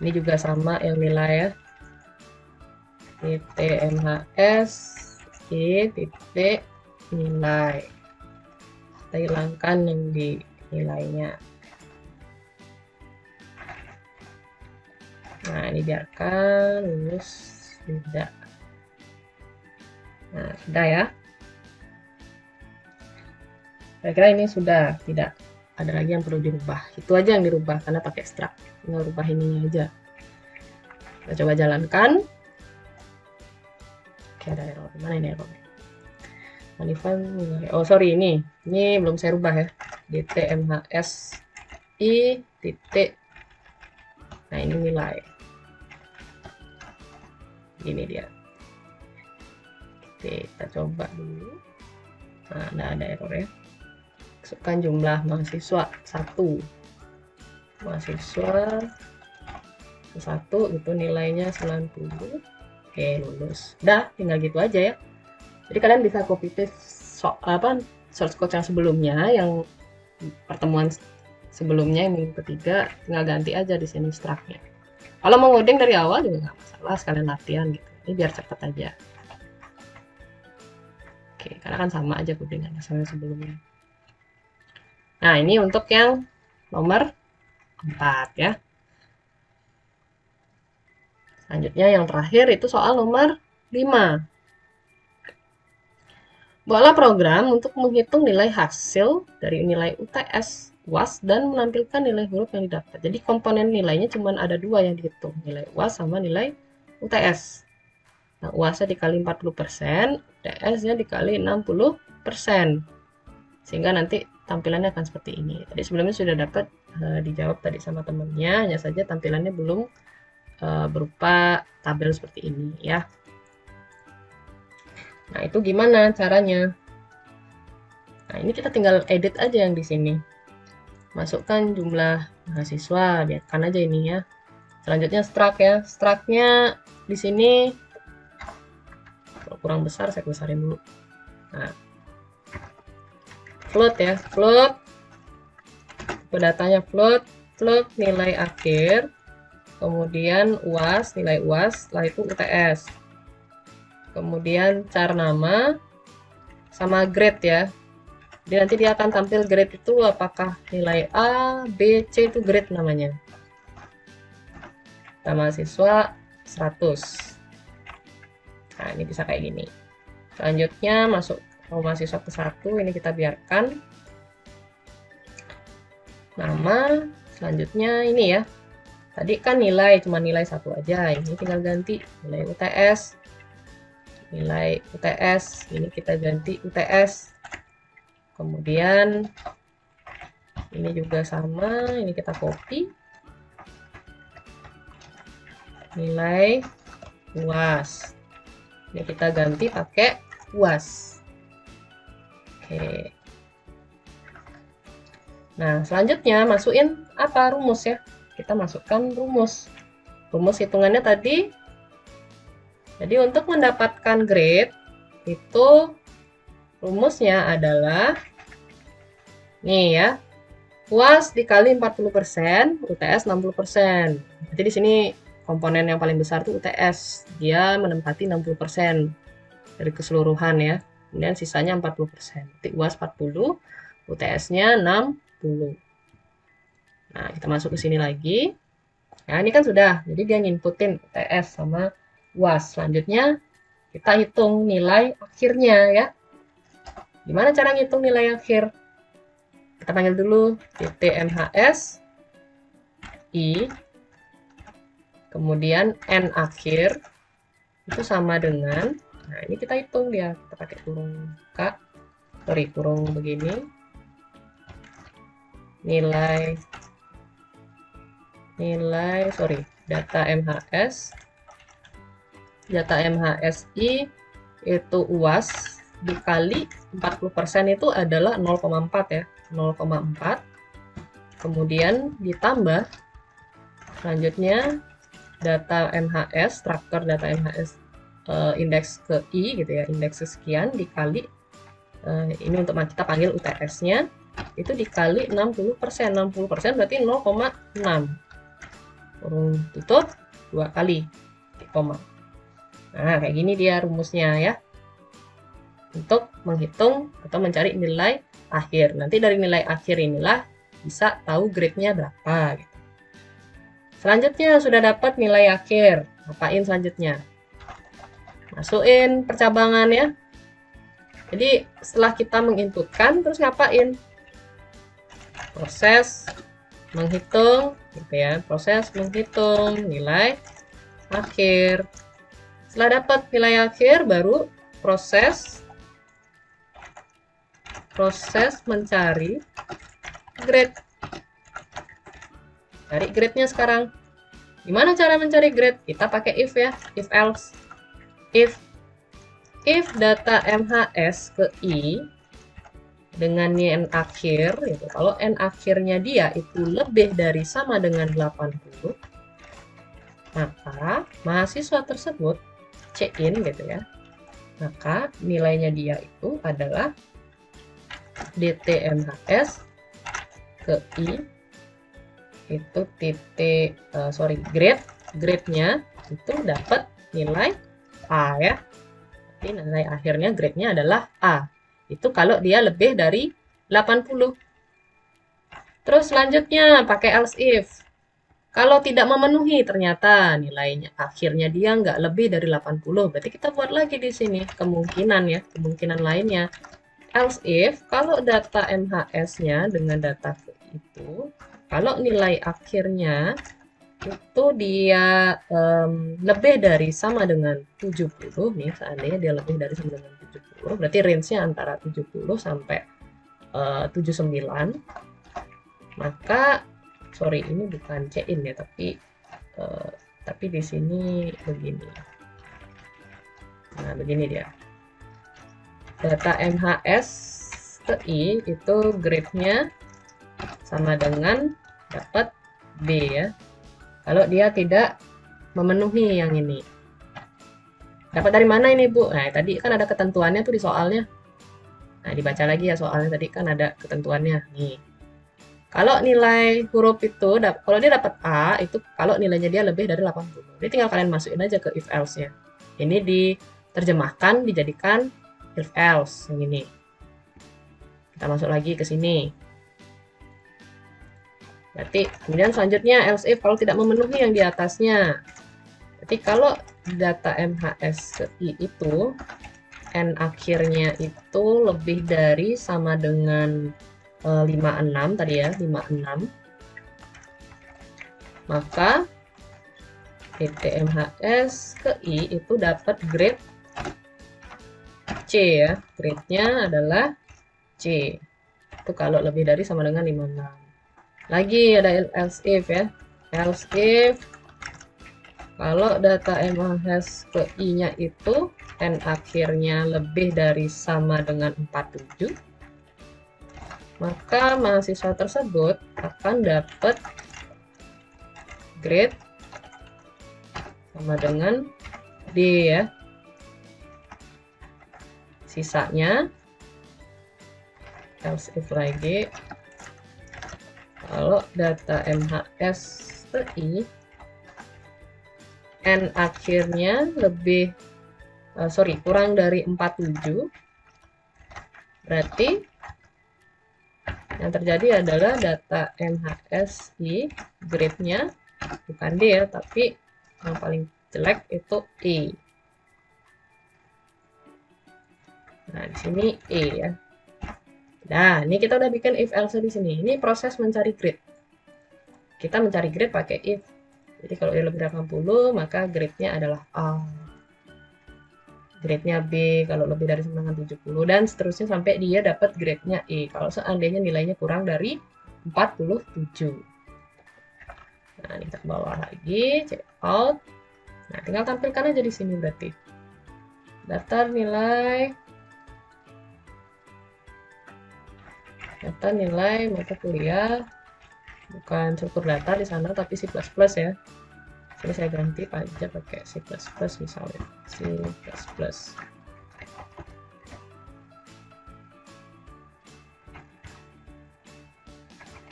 Ini juga sama yang nilai ya, DTMHSI titik nilai. Kita hilangkan yang di nilainya. Nah, ini biarkan lulus tidak. Nah, sudah ya. Kira-kira ini sudah, tidak ada lagi yang perlu dirubah. Itu aja yang dirubah karena pakai struct. Tinggal rubah ininya aja. Kita coba jalankan. Oke, ada error. Mana ini error? Oh, sorry, ini belum saya rubah ya. DTMHS I titik. Nah, ini nilai. Ini dia. Oke, kita coba dulu. Nah, ada error ya. Masukkan jumlah mahasiswa 1. Mahasiswa 1 itu nilainya 90. Oke, lulus. Udah, tinggal gitu aja ya. Jadi kalian bisa copy paste source code yang sebelumnya, yang pertemuan sebelumnya ini ketiga, tinggal ganti aja di sini struct-nya. Kalau mau ngoding dari awal juga nggak masalah, sekalian latihan gitu. Ini biar cepet aja. Oke, karena kan sama aja codingannya sama sebelumnya. Nah, ini untuk yang nomor 4 ya. Selanjutnya yang terakhir itu soal nomor 5. Buatlah program untuk menghitung nilai hasil dari nilai UTS, UAS, dan menampilkan nilai huruf yang didapat. Jadi komponen nilainya cuma ada 2 yang dihitung, nilai UAS sama nilai UTS. Nah, UAS-nya dikali 40%, UTS-nya dikali 60%. Sehingga nanti tampilannya akan seperti ini. Tadi sebelumnya sudah dapat dijawab tadi sama temennya, hanya saja tampilannya belum berupa tabel seperti ini ya. Nah, itu gimana caranya? Nah, ini kita tinggal edit aja yang di sini. Masukkan jumlah mahasiswa, biarkan aja ini ya. Selanjutnya struct ya. Struct-nya di sini kalau kurang besar saya besarin dulu. Nah, float ya, float. Datanya float nilai akhir. Kemudian UAS, nilai UAS, setelah itu UTS. Kemudian char nama sama grade ya. Jadi nanti dia akan tampil grade itu apakah nilai A, B, C itu grade namanya. Kita mahasiswa 100. Nah, ini bisa kayak gini. Selanjutnya masuk mahasiswa ke 1, ini kita biarkan. Nama, selanjutnya ini ya. Tadi kan nilai, cuma nilai 1 aja. Ini tinggal ganti nilai UTS. Nilai UTS, ini kita ganti UTS. Kemudian ini juga sama, ini kita copy. Nilai UAS. Ini kita ganti pakai UAS. Oke. Nah, selanjutnya masukin apa? Rumus ya. Kita masukkan rumus. Rumus hitungannya tadi. Jadi untuk mendapatkan grade itu rumusnya adalah nih ya. UAS dikali 40%, UTS 60%. Jadi di sini komponen yang paling besar itu UTS. Dia menempati 60% dari keseluruhan ya. Kemudian sisanya 40%. Jadi UAS 40, UTS-nya 60. Nah, kita masuk ke sini lagi. Nah, ini kan sudah. Jadi dia nginputin UTS sama UAS. Selanjutnya kita hitung nilai akhirnya ya. Gimana cara ngitung nilai akhir? Kita panggil dulu DTMHS I, kemudian N akhir itu sama dengan, nah ini kita hitung dia, kita pakai kurung kurung begini, data MHSI itu UAS dikali 40% itu adalah 0,4 ya, 0,4. Kemudian ditambah selanjutnya data MHS, struktur data MHS indeks ke I gitu ya, indeks sekian dikali ini untuk kita panggil UTS-nya itu dikali 60%. 60% berarti 0,6. Kurung tutup 2 kali koma. Nah, kayak gini dia rumusnya ya. Untuk menghitung atau mencari nilai akhir. Nanti dari nilai akhir inilah bisa tahu grade-nya berapa gitu. Selanjutnya sudah dapat nilai akhir. Ngapain selanjutnya? Masukin percabangan ya. Jadi setelah kita menginputkan, terus ngapain? Proses menghitung gitu ya. Proses menghitung nilai akhir. Setelah dapat nilai akhir, baru proses mencari grade. Cari grade-nya sekarang. Gimana cara mencari grade? Kita pakai if ya, if else. If data MHS ke I dengan n akhir, gitu. Kalau n akhirnya dia itu lebih dari sama dengan 80, maka mahasiswa tersebut check in gitu ya. Maka nilainya dia itu adalah DT MHS ke I itu grade-nya itu dapat nilai A ya. Jadi nilai akhirnya grade-nya adalah A. Itu kalau dia lebih dari 80. Terus selanjutnya pakai else if. Kalau tidak memenuhi ternyata nilainya akhirnya dia nggak lebih dari 80. Berarti kita buat lagi di sini kemungkinan ya, kemungkinan lainnya. Else if kalau data MHS-nya dengan data itu, kalau nilai akhirnya itu dia lebih dari sama dengan 70 nih, seandainya dia lebih dari sama dengan 70, berarti range-nya antara 70 sampai 79, maka sorry ini bukan check-in ya, tapi di sini begini. Nah, begini dia. Data MHS TI itu grade-nya sama dengan dapat B ya. Kalau dia tidak memenuhi yang ini. Dapat dari mana ini, Bu? Nah, tadi kan ada ketentuannya tuh di soalnya. Nah, dibaca lagi ya soalnya, tadi kan ada ketentuannya. Nih. Kalau nilai huruf itu, kalau dia dapat A, itu kalau nilainya dia lebih dari 80. Jadi tinggal kalian masukin aja ke if else-nya. Ini diterjemahkan, dijadikan if else. Yang ini. Kita masuk lagi ke sini. Berarti kemudian selanjutnya else if kalau tidak memenuhi yang di atasnya. Berarti kalau data MHS I itu n akhirnya itu lebih dari sama dengan 56 tadi ya, 56. Maka PT MHS ke I itu dapat grade C ya. Grade-nya adalah C. Itu kalau lebih dari sama dengan 56. Lagi ada else if ya. Else if kalau data MHS ke I-nya itu n akhirnya lebih dari sama dengan 47, maka mahasiswa tersebut akan dapat grade sama dengan D ya. Sisanya else if lagi. Kalau data MHS TI n akhirnya lebih kurang dari 47, berarti yang terjadi adalah data MHSI grade-nya bukan D ya, tapi yang paling jelek itu E. Nah, di sini E ya. Nah, ini kita udah bikin if else di sini. Ini proses mencari grade. Kita mencari grade pakai if. Jadi kalau dia lebih dari 80, maka grade-nya adalah A. Grade-nya B kalau lebih dari 70 dan seterusnya sampai dia dapat grade-nya E. Kalau seandainya nilainya kurang dari 47. Nah, kita ke bawah lagi, check out. Nah, tinggal tampilkan aja di sini berarti. Daftar nilai mata kuliah, bukan struktur data di sana tapi C++ ya. Jadi saya ganti aja pakai C++ misalnya, C++.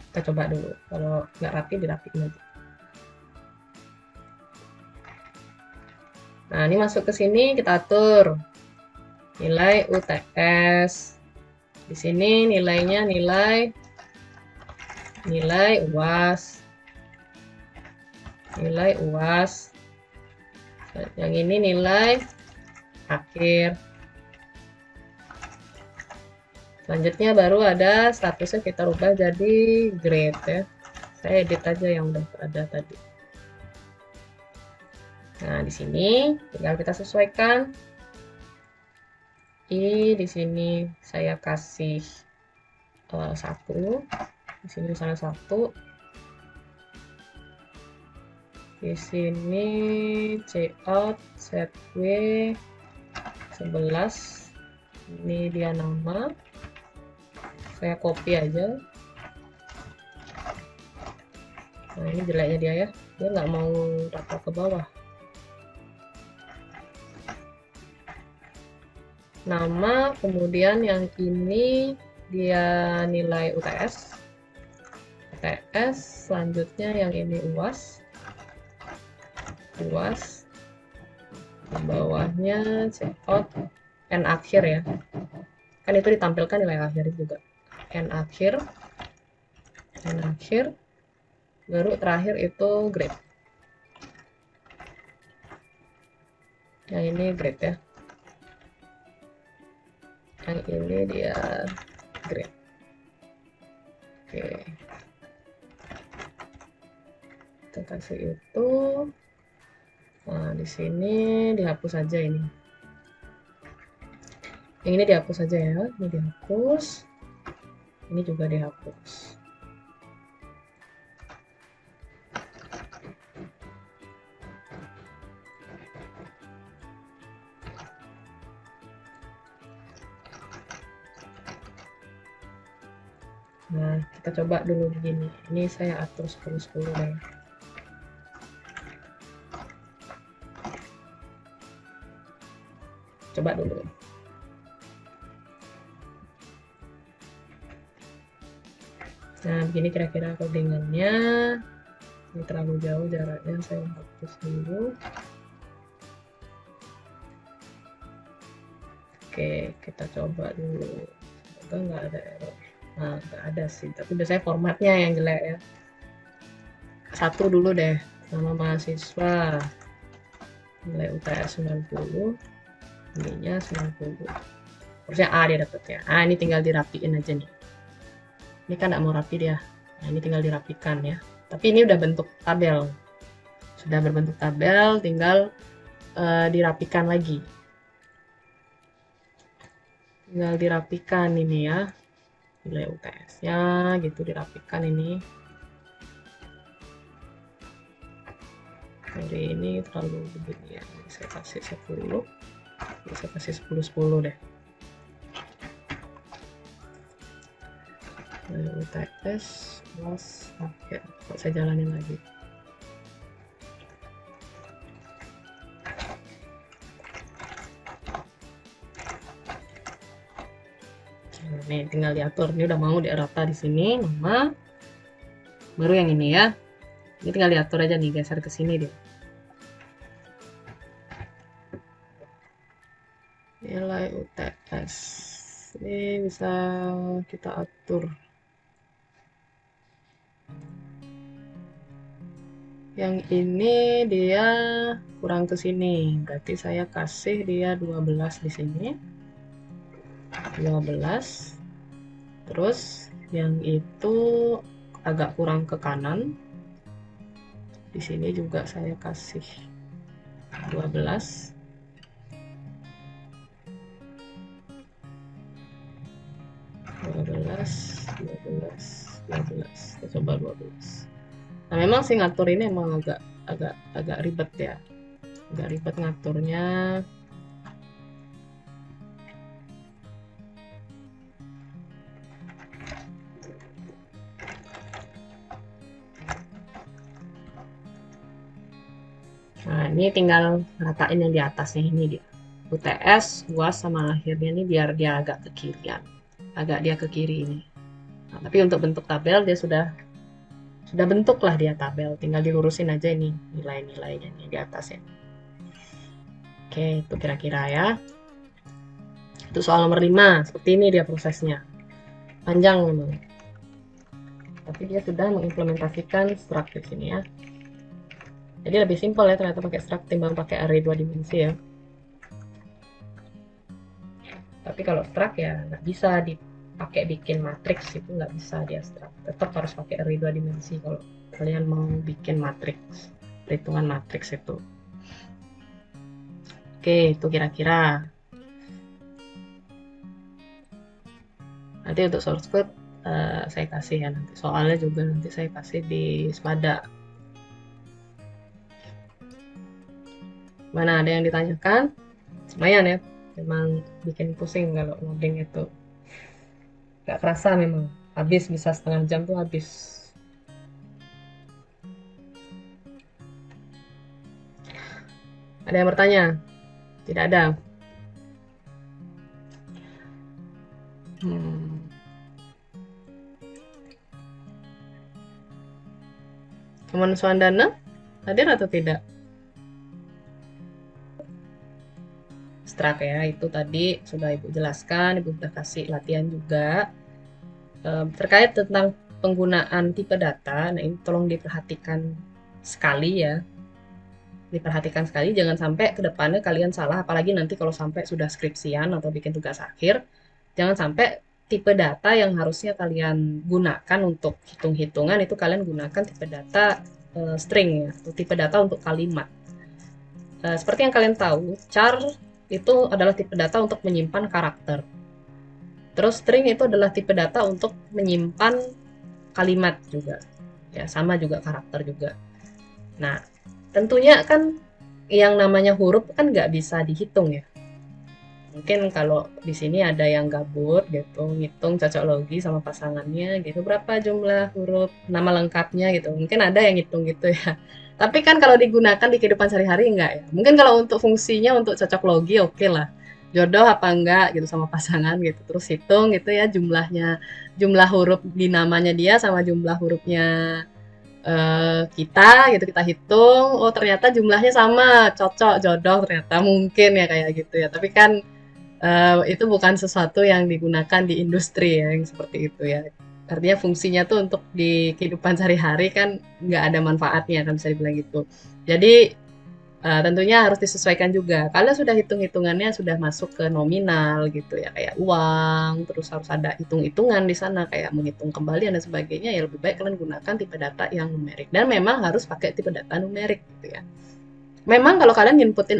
Kita coba dulu, kalau nggak rapi dirapiin aja. Nah, ini masuk ke sini, kita atur nilai UTS. Di sini nilainya nilai nilai UAS. Nilai UAS. Yang ini nilai akhir. Selanjutnya baru ada statusnya kita rubah jadi grade ya. Saya edit aja yang udah ada tadi. Nah, di sini tinggal kita sesuaikan. Di sini saya kasih 1. Di sini misalnya 1. Di sini cout setw 11. Ini dia nama. Saya copy aja. Nah, ini jeleknya dia ya. Dia nggak mau rata ke bawah. Nama, kemudian yang ini dia nilai UTS. UTS, selanjutnya yang ini UAS. UAS. Di bawahnya checkout N akhir ya. Kan itu ditampilkan nilai akhir juga. N akhir. N akhir. Baru terakhir itu grade. Yang ini grade ya. Yang ini dia grade. Oke. Kita kasih itu. Nah, di sini dihapus aja ini. Yang ini dihapus aja ya. Ini dihapus. Ini juga dihapus. Nah, kita coba dulu begini. Ini saya atur 10-10 deh. Coba dulu. Nah, begini kira-kira codingannya. Ini terlalu jauh jaraknya, saya hapus dulu. Oke, kita coba dulu. Semoga nggak ada error. Nah, nggak ada sih, tapi biasanya formatnya yang jelek ya. 1 dulu deh, nama mahasiswa, nilai UTS 90, ininya 90. Harusnya A dia dapetnya. Ah, ini tinggal dirapiin aja nih. Ini kan nggak mau rapi dia. Nah, ini tinggal dirapikan ya. Tapi ini udah bentuk tabel. Sudah berbentuk tabel, tinggal dirapikan lagi. Tinggal dirapikan ini ya. Nilai UTS-nya gitu dirapikan ini. Hari ini terlalu begini ya. Saya kasih 10. Saya kasih 10-10 deh. Nilai UTS plus akhir. Kok saya jalanin lagi. Nih tinggal diatur, ini udah mau dirata di sini nama, baru yang ini ya, ini tinggal diatur aja nih, geser ke sini deh. Nilai UTS ini bisa kita atur. Yang ini dia kurang ke sini, berarti saya kasih dia 12 di sini. 12. Terus yang itu agak kurang ke kanan. Di sini juga saya kasih 12. 12. Kita coba 12. Nah, memang sih ngatur ini emang agak ribet ya. Agak ribet ngaturnya. Nah, ini tinggal ratain yang di atasnya ini dia. UTS, UAS sama akhirnya ini biar dia agak ke kirian. Agak dia ke kiri ini. Nah, tapi untuk bentuk tabel dia sudah bentuk lah dia tabel. Tinggal dilurusin aja ini nilai-nilainya nih di atasnya. Oke, itu kira-kira ya. Itu soal nomor 5. Seperti ini dia prosesnya. Panjang memang. tapi dia sudah mengimplementasikan struct di sini ya. Jadi lebih simpel ya ternyata pakai struct timbang pakai array 2 dimensi ya. Tapi kalau struct ya nggak bisa dipakai bikin matriks, itu nggak bisa dia struct. Tetap harus pakai array 2 dimensi kalau kalian mau bikin matriks, perhitungan matriks itu. Oke, itu kira-kira. Nanti untuk source code saya kasih ya nanti. Soalnya juga nanti saya kasih di Spada. Mana ada yang ditanyakan? Lumayan ya. Memang bikin pusing kalau ngoding itu. Gak kerasa memang. Habis bisa setengah jam tuh habis. Ada yang bertanya? Tidak ada. Teman Suandana hadir atau tidak? Struct ya, itu tadi sudah Ibu jelaskan, Ibu sudah kasih latihan juga. Terkait tentang penggunaan tipe data, nah ini tolong diperhatikan sekali ya. Diperhatikan sekali, jangan sampai ke depannya kalian salah, apalagi nanti kalau sampai sudah skripsian atau bikin tugas akhir, jangan sampai tipe data yang harusnya kalian gunakan untuk hitung-hitungan itu kalian gunakan tipe data string ya, atau tipe data untuk kalimat. Seperti yang kalian tahu, char itu adalah tipe data untuk menyimpan karakter. Terus string itu adalah tipe data untuk menyimpan kalimat juga. Ya, sama juga karakter juga. Nah, tentunya kan yang namanya huruf kan nggak bisa dihitung ya. Mungkin kalau di sini ada yang gabut gitu, ngitung cocok logi sama pasangannya gitu, berapa jumlah huruf nama lengkapnya gitu. Mungkin ada yang ngitung gitu ya. Tapi kan kalau digunakan di kehidupan sehari-hari enggak ya. Mungkin kalau untuk fungsinya untuk cocok logi oke lah. Jodoh apa enggak gitu sama pasangan gitu. Terus hitung gitu ya jumlahnya, jumlah huruf di namanya dia sama jumlah hurufnya kita gitu, kita hitung, oh ternyata jumlahnya sama, cocok, jodoh, ternyata mungkin ya kayak gitu ya. Tapi kan itu bukan sesuatu yang digunakan di industri ya, yang seperti itu ya. Artinya fungsinya tuh untuk di kehidupan sehari-hari kan nggak ada manfaatnya kan bisa dibilang gitu. Jadi tentunya harus disesuaikan juga. Kalau sudah hitung-hitungannya sudah masuk ke nominal gitu ya, kayak uang, terus harus ada hitung-hitungan di sana kayak menghitung kembalian dan sebagainya, ya lebih baik kalian gunakan tipe data yang numerik. Dan memang harus pakai tipe data numerik gitu ya. Memang kalau kalian inputin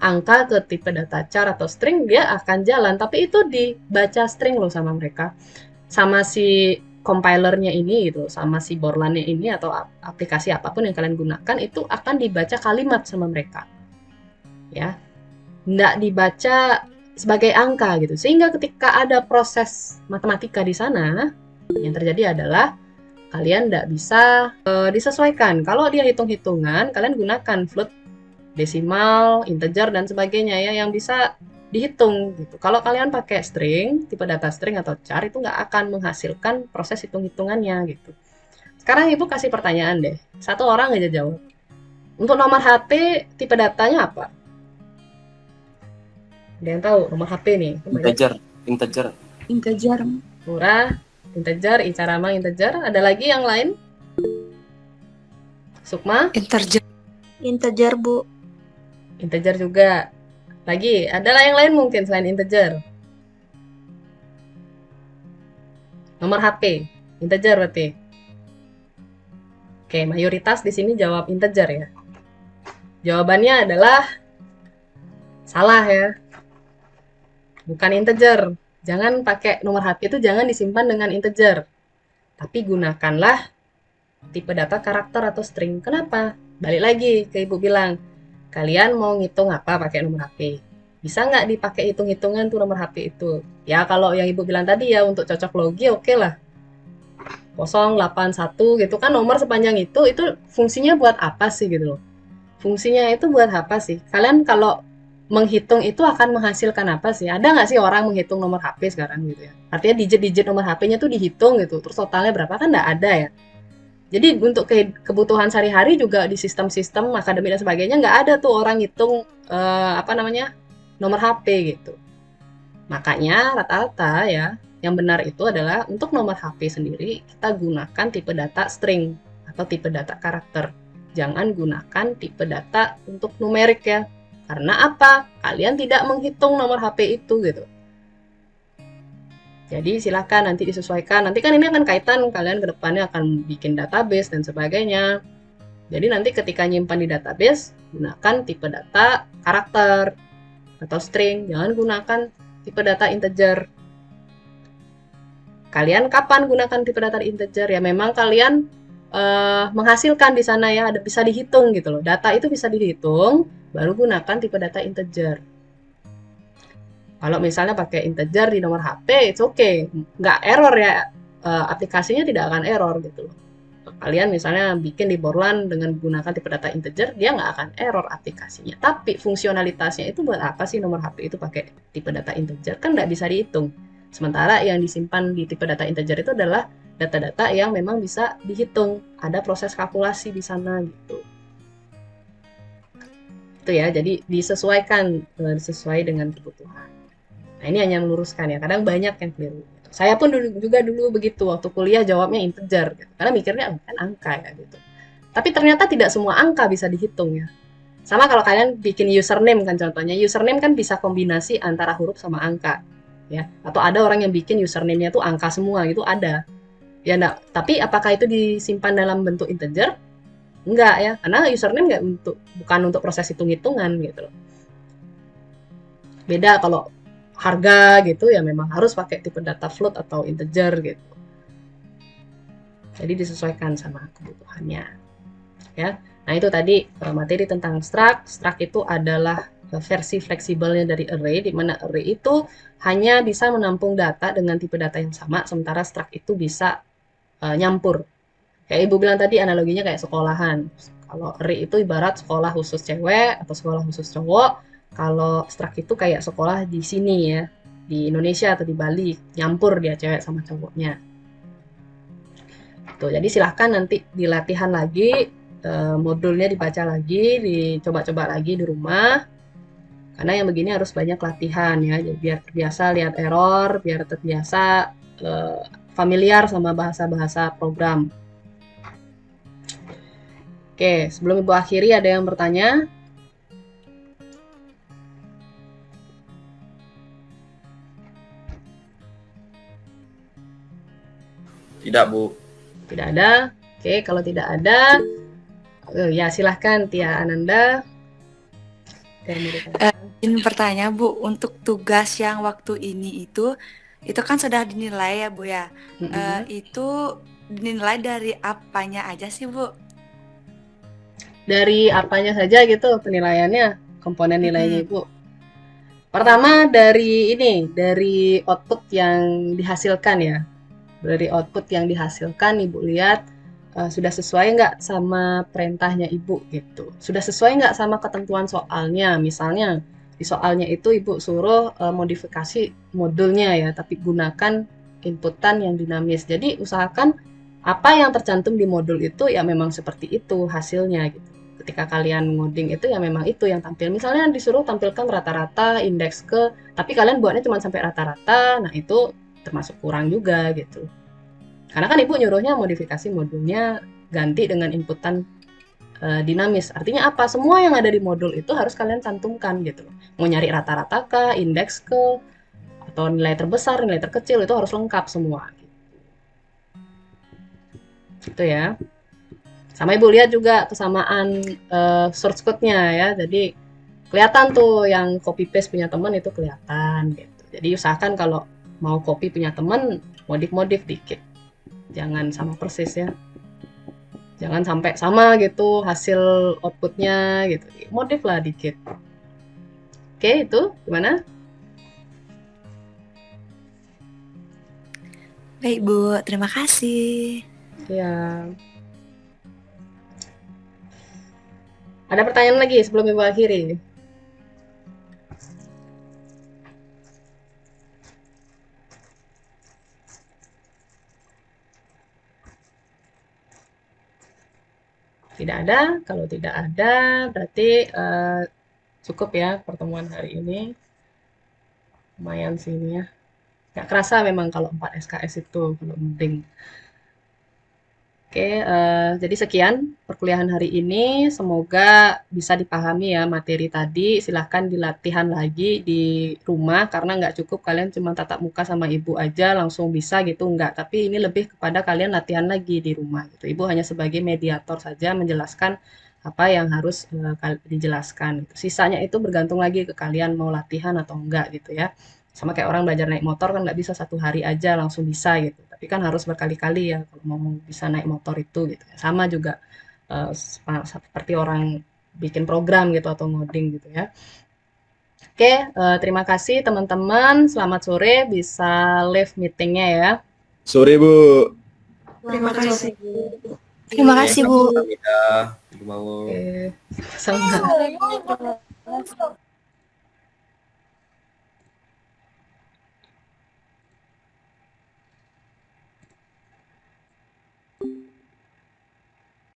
angka ke tipe data char atau string dia akan jalan, tapi itu dibaca string loh sama mereka. Sama si compilernya ini gitu, sama si Borlandnya ini atau aplikasi apapun yang kalian gunakan itu akan dibaca kalimat sama mereka. Ya. Nggak dibaca sebagai angka gitu. Sehingga ketika ada proses matematika di sana, yang terjadi adalah kalian nggak bisa disesuaikan. Kalau dia hitung-hitungan, kalian gunakan float, desimal, integer dan sebagainya ya yang bisa dihitung gitu. Kalau kalian pakai string, tipe data string atau char itu nggak akan menghasilkan proses hitung-hitungannya gitu. Sekarang Ibu kasih pertanyaan deh. Satu orang aja jawab. Untuk nomor HP, tipe datanya apa? Ada yang tahu nomor HP nih? Integer. Integer. Murah, integer, Icarama integer. Ada lagi yang lain? Sukma? Integer, Bu. Integer juga. Lagi, adalah yang lain mungkin selain integer? Nomor HP, integer berarti. Oke, mayoritas di sini jawab integer ya. Jawabannya adalah salah ya. Bukan integer. Jangan pakai nomor HP itu jangan disimpan dengan integer. Tapi gunakanlah tipe data karakter atau string. Kenapa? Balik lagi ke Ibu bilang. Kalian mau ngitung apa pakai nomor HP? Bisa nggak dipakai hitung-hitungan tuh nomor HP itu? Ya kalau yang Ibu bilang tadi ya untuk cocok logi oke lah. 081 gitu kan nomor sepanjang itu fungsinya buat apa sih gitu loh. Fungsinya itu buat apa sih? Kalian kalau menghitung itu akan menghasilkan apa sih? Ada nggak sih orang menghitung nomor HP sekarang gitu ya? Artinya digit-digit nomor HP-nya tuh dihitung gitu. Terus totalnya berapa kan nggak ada ya? Jadi untuk kebutuhan sehari-hari juga di sistem-sistem akademik dan sebagainya nggak ada tuh orang hitung nomor HP gitu. Makanya rata-rata ya Yang benar itu adalah untuk nomor HP sendiri kita gunakan tipe data string atau tipe data karakter. Jangan gunakan tipe data untuk numerik ya. Karena apa? Kalian tidak menghitung nomor HP itu gitu. Jadi silakan nanti disesuaikan. Nanti kan ini akan kaitan kalian ke depannya akan bikin database dan sebagainya. Jadi nanti ketika nyimpan di database, gunakan tipe data karakter atau string. Jangan gunakan tipe data integer. Kalian kapan gunakan tipe data integer? Ya memang kalian menghasilkan di sana ya, ada bisa dihitung gitu loh. Data itu bisa dihitung, baru gunakan tipe data integer. Kalau misalnya pakai integer di nomor HP, it's okay. Nggak error ya, aplikasinya tidak akan error gitu loh. Kalian misalnya bikin di Borland dengan menggunakan tipe data integer, dia nggak akan error aplikasinya. Tapi fungsionalitasnya itu buat apa sih nomor HP itu pakai tipe data integer? Kan nggak bisa dihitung. Sementara yang disimpan di tipe data integer itu adalah data-data yang memang bisa dihitung. Ada proses kalkulasi di sana gitu. Itu ya, jadi disesuaikan sesuai dengan kebutuhan. Nah, ini hanya meluruskan ya. Kadang banyak yang keliru. Saya pun dulu begitu. Waktu kuliah jawabnya integer. Gitu. Karena mikirnya kan angka ya gitu. Tapi ternyata tidak semua angka bisa dihitung ya. Sama kalau kalian bikin username kan contohnya. Username kan bisa kombinasi antara huruf sama angka. Ya. Atau ada orang yang bikin username-nya tuh angka semua gitu ada. Ya enggak. Tapi apakah itu disimpan dalam bentuk integer? Enggak ya. Karena username bukan untuk proses hitung-hitungan gitu loh. Beda kalau harga gitu ya memang harus pakai tipe data float atau integer gitu. Jadi disesuaikan sama kebutuhannya. Ya. Nah, itu tadi materi tentang struct. Struct itu adalah versi fleksibelnya dari array di mana array itu hanya bisa menampung data dengan tipe data yang sama sementara struct itu bisa nyampur. Kayak Ibu bilang tadi analoginya kayak sekolahan. Kalau array itu ibarat sekolah khusus cewek atau sekolah khusus cowok. Kalau struct itu kayak sekolah di sini ya, di Indonesia atau di Bali, nyampur dia cewek sama cowoknya. Tuh, jadi silahkan nanti dilatihan lagi, modulnya dibaca lagi, dicoba-coba lagi di rumah. Karena yang begini harus banyak latihan ya, jadi biar terbiasa lihat error, biar terbiasa familiar sama bahasa-bahasa program. Oke, sebelum Ibu akhiri ada yang bertanya? Tidak, Bu. Tidak ada. Oke, kalau tidak ada, ya silahkan Tia Ananda. Ingin bertanya Bu, untuk tugas yang waktu ini itu kan sudah dinilai ya Bu ya. Itu dinilai dari apanya aja sih Bu? Dari apanya saja gitu penilaiannya, komponen nilainya Ibu. Pertama dari output yang dihasilkan ya. Dari output yang dihasilkan Ibu lihat sudah sesuai nggak sama perintahnya Ibu gitu. Sudah sesuai nggak sama ketentuan soalnya. Misalnya di soalnya itu Ibu suruh modifikasi modulnya ya, tapi gunakan inputan yang dinamis. Jadi usahakan apa yang tercantum di modul itu ya memang seperti itu hasilnya gitu. Ketika kalian ngoding itu ya memang itu yang tampil. Misalnya disuruh tampilkan rata-rata indeks tapi kalian buatnya cuma sampai rata-rata, nah itu termasuk kurang juga gitu. Karena kan Ibu nyuruhnya modifikasi modulnya ganti dengan inputan dinamis. Artinya apa? Semua yang ada di modul itu harus kalian cantumkan gitu. Mau nyari rata-rata kah, indeks atau nilai terbesar, nilai terkecil itu harus lengkap semua. Gitu ya. Sama Ibu lihat juga kesamaan source code-nya ya. Jadi kelihatan tuh yang copy paste punya teman itu kelihatan gitu. Jadi usahakan kalau mau copy punya teman, modif-modif dikit. Jangan sama persis ya. Jangan sampai sama gitu hasil outputnya gitu. Modif lah dikit. Oke, itu gimana? Baik Bu, terima kasih. Ya. Ada pertanyaan lagi sebelum Ibu akhiri? Tidak ada. Kalau tidak ada, berarti cukup ya pertemuan hari ini. Lumayan sih ini ya. Nggak kerasa memang kalau 4 SKS itu kalau ngoding. Oke, jadi sekian perkuliahan hari ini. Semoga bisa dipahami ya materi tadi. Silahkan dilatihan lagi di rumah karena nggak cukup kalian cuma tatap muka sama ibu aja langsung bisa gitu, nggak. Tapi ini lebih kepada kalian latihan lagi di rumah gitu. Ibu hanya sebagai mediator saja menjelaskan apa yang harus dijelaskan. Gitu. Sisanya itu bergantung lagi ke kalian mau latihan atau enggak gitu ya. Sama kayak orang belajar naik motor kan nggak bisa 1 hari aja langsung bisa gitu. Tapi kan harus berkali-kali ya kalau mau bisa naik motor itu gitu. Sama juga seperti orang bikin program gitu atau ngoding gitu ya. Oke, terima kasih teman-teman. Selamat sore, bisa live meetingnya ya. Sore Bu. Terima kasih. Terima kasih Bu. Kamsahamnida. Ibu Mawung. Oke, sama.